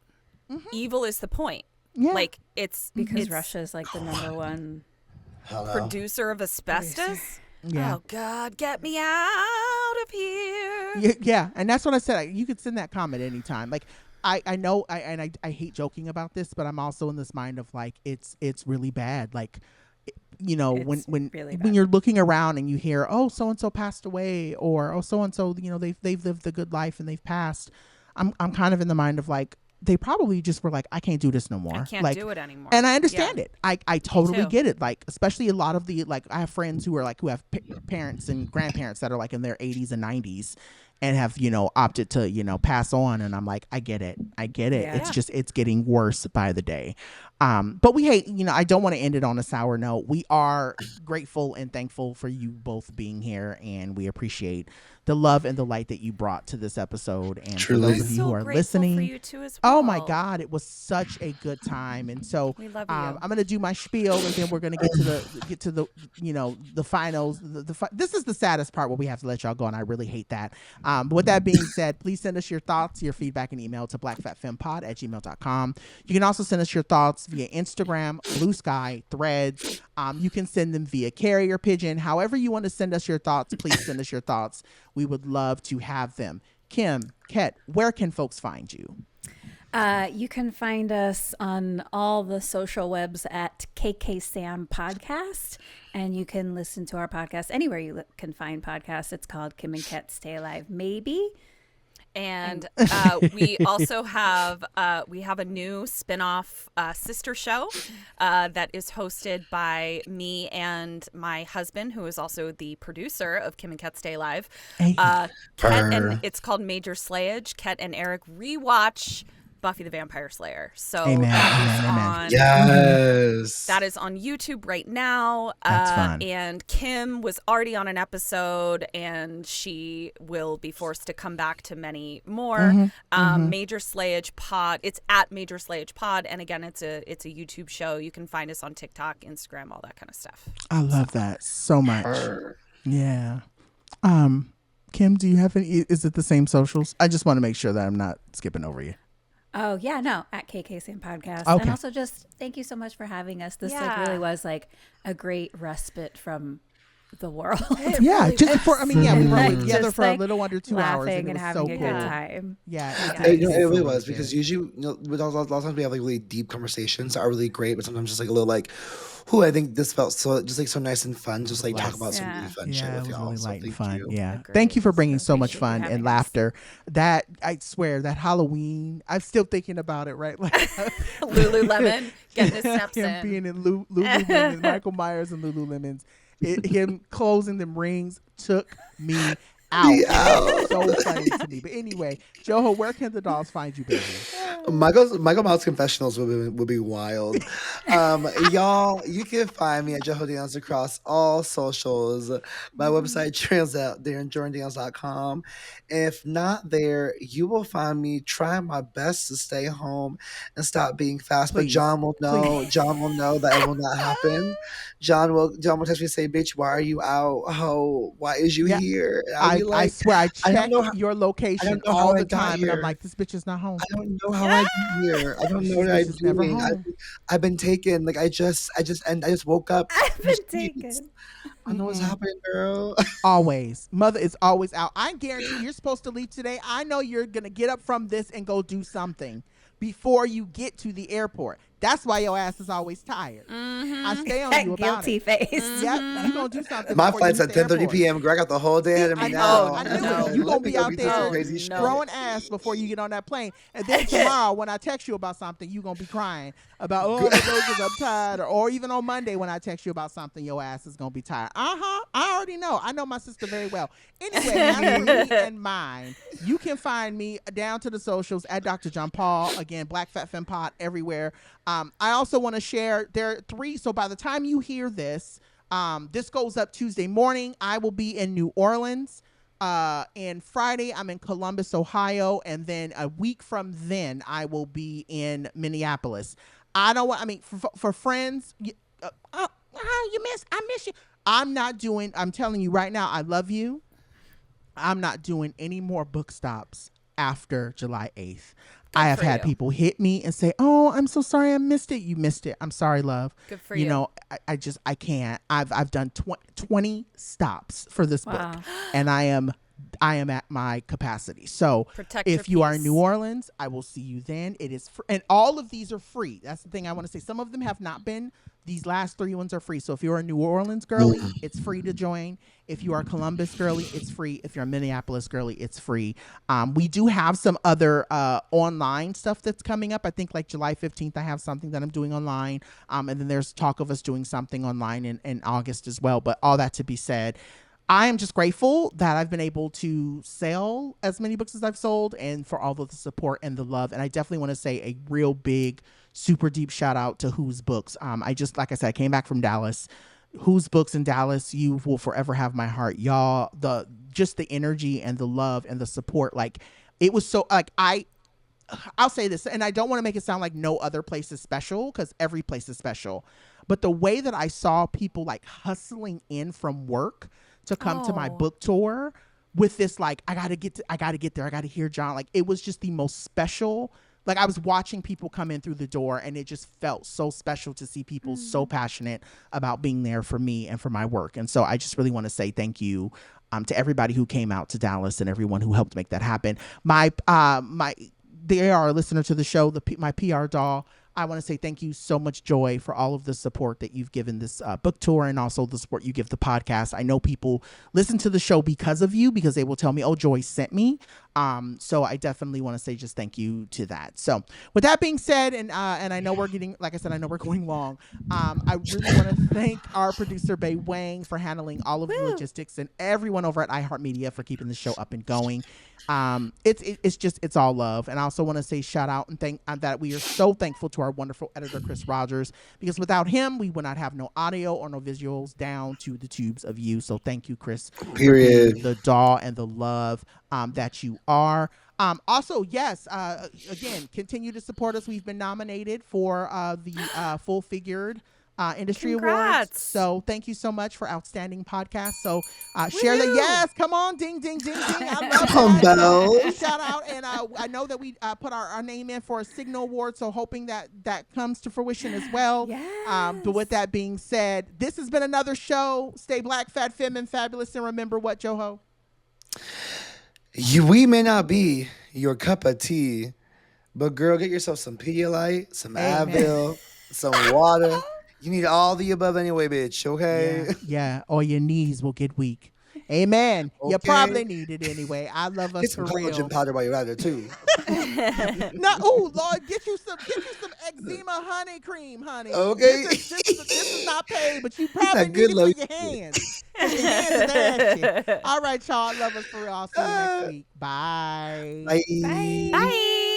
S1: Mm-hmm.
S3: Evil is the point.
S1: Yeah.
S3: Like it's
S4: because Russia's like the number one
S3: producer of asbestos.
S1: Yeah.
S3: Oh God, get me out of here.
S1: Yeah, and that's what I said. You could send that comment anytime. Like I know I hate joking about this, but I'm also in this mind of like it's really bad. Like when you're looking around and you hear, oh, so and so passed away, or oh, so and so they've lived the good life and they've passed. I'm kind of in the mind of like, they probably just were like, I can't do this no more.
S3: I can't do it anymore.
S1: And I understand it. I totally get it. Like, especially a lot of the, like, I have friends who are like, who have parents and grandparents that are like in their 80s and 90s and have, you know, opted to, you know, pass on. And I'm like, I get it. Yeah. It's just, it's getting worse by the day. But we hate, you know, I don't want to end it on a sour note. We are grateful and thankful for you both being here, and we appreciate the love and the light that you brought to this episode. And for those of you who are listening,
S3: for you too as well.
S1: Oh my God, it was such a good time. And so
S3: we love you.
S1: I'm gonna do my spiel, and then we're gonna get to the you know, the finals. This is the saddest part where we have to let y'all go, and I really hate that. But with that being said, please send us your thoughts, your feedback, and email to blackfatfempod@gmail.com. You can also send us your thoughts via Instagram, Blue Sky, Threads. You can send them via carrier pigeon. However you want to send us your thoughts, please send us your thoughts. We would love to have them. Kim, Ket, where can folks find you?
S4: You can find us on all the social webs at KK Sam Podcast, and you can listen to our podcast anywhere you can find podcasts. It's called Kim and Ket Stay Alive Maybe.
S3: And we also have a new spin-off sister show that is hosted by me and my husband, who is also the producer of Kim and Ket Stay Alive. Ket, and it's called Major Slayage. Ket and Eric rewatch Buffy the Vampire Slayer. So that is on YouTube right now.
S1: That's fun.
S3: And Kim was already on an episode, and she will be forced to come back to many more. Major Slayage Pod. It's at Major Slayage Pod, and again, it's a YouTube show. You can find us on TikTok, Instagram, all that kind of stuff.
S1: I love that so much. Yeah. Kim, do you have any? Is it the same socials? I just want to make sure that I'm not skipping over you.
S4: Oh, yeah, no, at KK Sam Podcast.
S1: Okay.
S4: And also just thank you so much for having us. This really was like a great respite from the world.
S1: Yeah,
S4: really
S1: just for, I mean, yeah, we were together for
S4: like
S1: a little under 2 hours. And it was
S4: having
S1: so
S4: a
S1: cool.
S4: good time.
S1: Yeah.
S2: It really was, because usually, you know, with a lot of times we have like really deep conversations that are really great, but sometimes just like a little like, I think this felt so just like so nice and fun. Just like talk about some really fun shit with y'all.
S1: Really light and fun.
S2: You.
S1: Yeah. Thank you for bringing so much fun and laughter. That, I swear, that Halloween, I'm still thinking about it, right? Like
S3: Lululemon, getting his steps
S1: him
S3: in.
S1: being in Lululemon, Michael Myers and Lululemons. Him closing them rings took me out. So funny to me. But anyway, Joho, where can the dolls find you, baby?
S2: Michael Myers confessionals would be wild. Y'all, you can find me at Joho Daniels across all socials. My website, DarrenJordanDaniels.com. If not there, you will find me trying my best to stay home and stop being fast. Please. But John will know. John will know that it will not happen. John will text me and say, "Bitch, why are you out? Oh, why is you here?"
S1: I swear, I check your location all the time, and I'm like, this bitch is not home.
S2: I don't know how I get here. I don't know what I'm doing. I've been taken. Like I just woke up.
S4: I've been taken.
S2: I know what's happening, girl.
S1: Always. Mother is always out. I guarantee you're supposed to leave today. I know you're going to get up from this and go do something before you get to the airport. That's why your ass is always tired. I stay on you about
S4: guilty
S1: it.
S4: face.
S1: Yep, you gonna do something.
S2: My flight's at 10:30 p.m. Girl, I got the whole day ahead of me now.
S1: I knew it. You gonna be out there throwing ass before you get on that plane, and then tomorrow when I text you about something, you gonna be crying about because I'm tired, or even on Monday when I text you about something, your ass is gonna be tired. I already know. I know my sister very well. Anyway, as for me and mine, you can find me down to the socials at DoctorJonPaul. Again, Black Fat Femme Pod everywhere. I also want to share, there are 3, so by the time you hear this, this goes up Tuesday morning. I will be in New Orleans, and Friday I'm in Columbus, Ohio, and then a week from then I will be in Minneapolis. For friends, I miss you. I'm telling you right now, I love you. I'm not doing any more book stops after July 8th. I have had people hit me and say, "Oh, I'm so sorry, I missed it." You missed it. I'm sorry, love.
S3: Good for you.
S1: You know, I can't. I've done 20 stops for this book, and I am at my capacity. So if you are in New Orleans, I will see you then. It is and all of these are free. That's the thing I want to say. Some of them have not been These last 3 ones are free. So if you're a New Orleans girly, it's free to join. If you are Columbus girly, it's free. If you're a Minneapolis girly, it's free. We do have some other online stuff that's coming up. I think like July 15th, I have something that I'm doing online. And then there's talk of us doing something online in August as well. But all that to be said, I am just grateful that I've been able to sell as many books as I've sold, and for all of the support and the love. And I definitely want to say a real big, super deep shout out to Who's Books. Like I said, I came back from Dallas. Who's Books in Dallas, you will forever have my heart. Y'all, just the energy and the love and the support. Like, it was so, like, I'll say this, and I don't want to make it sound like no other place is special, because every place is special. But the way that I saw people like hustling in from work to come to my book tour with this, like, I gotta get there, I gotta hear John. Like, it was just the most special. Like, I was watching people come in through the door, and it just felt so special to see people so passionate about being there for me and for my work. And so I just really want to say thank you to everybody who came out to Dallas and everyone who helped make that happen. They are a listener to the show, my PR doll. I want to say thank you so much, Joy, for all of the support that you've given this book tour, and also the support you give the podcast. I know people listen to the show because of you, because they will tell me, oh, Joy sent me. So I definitely want to say just thank you to that. So with that being said, and I know we're getting, like I said, I know we're going long. I really want to thank our producer, Bei Wang, for handling all of the logistics, and everyone over at iHeartMedia for keeping the show up and going. It's all love. And I also want to say shout out and thank that we are so thankful to our wonderful editor, Chris Rogers, because without him, we would not have no audio or no visuals down to the tubes of you. So thank you, Chris.
S2: Period.
S1: The doll and the love that you are. Also, yes, again, continue to support us. We've been nominated for the Full Figured Industry Awards. So thank you so much for Outstanding Podcast. So share that. Yes, come on, ding, ding, ding, ding. I love
S2: come
S1: that.
S2: on,
S1: Shout out. And I know that we put our name in for a Signal Award, so hoping that comes to fruition as well.
S4: Yes.
S1: But with that being said, this has been another show. Stay black, fat, femme, and fabulous. And remember what, Joho?
S2: We may not be your cup of tea, but girl, get yourself some Pedialyte, some Advil, some water. You need all the above anyway, bitch, okay?
S1: Yeah, or your knees will get weak. Amen. Okay. You probably need it anyway. I love us for real.
S2: Get some collagen powder while you're at it, too.
S1: No, oh, Lord, get you some eczema honey cream, honey.
S2: Okay.
S1: This is not paid, but you probably need it for your hands. Your hands are ashy. All right, y'all. Love us for real. I'll see you next week. Bye.
S2: Bye.
S3: Bye.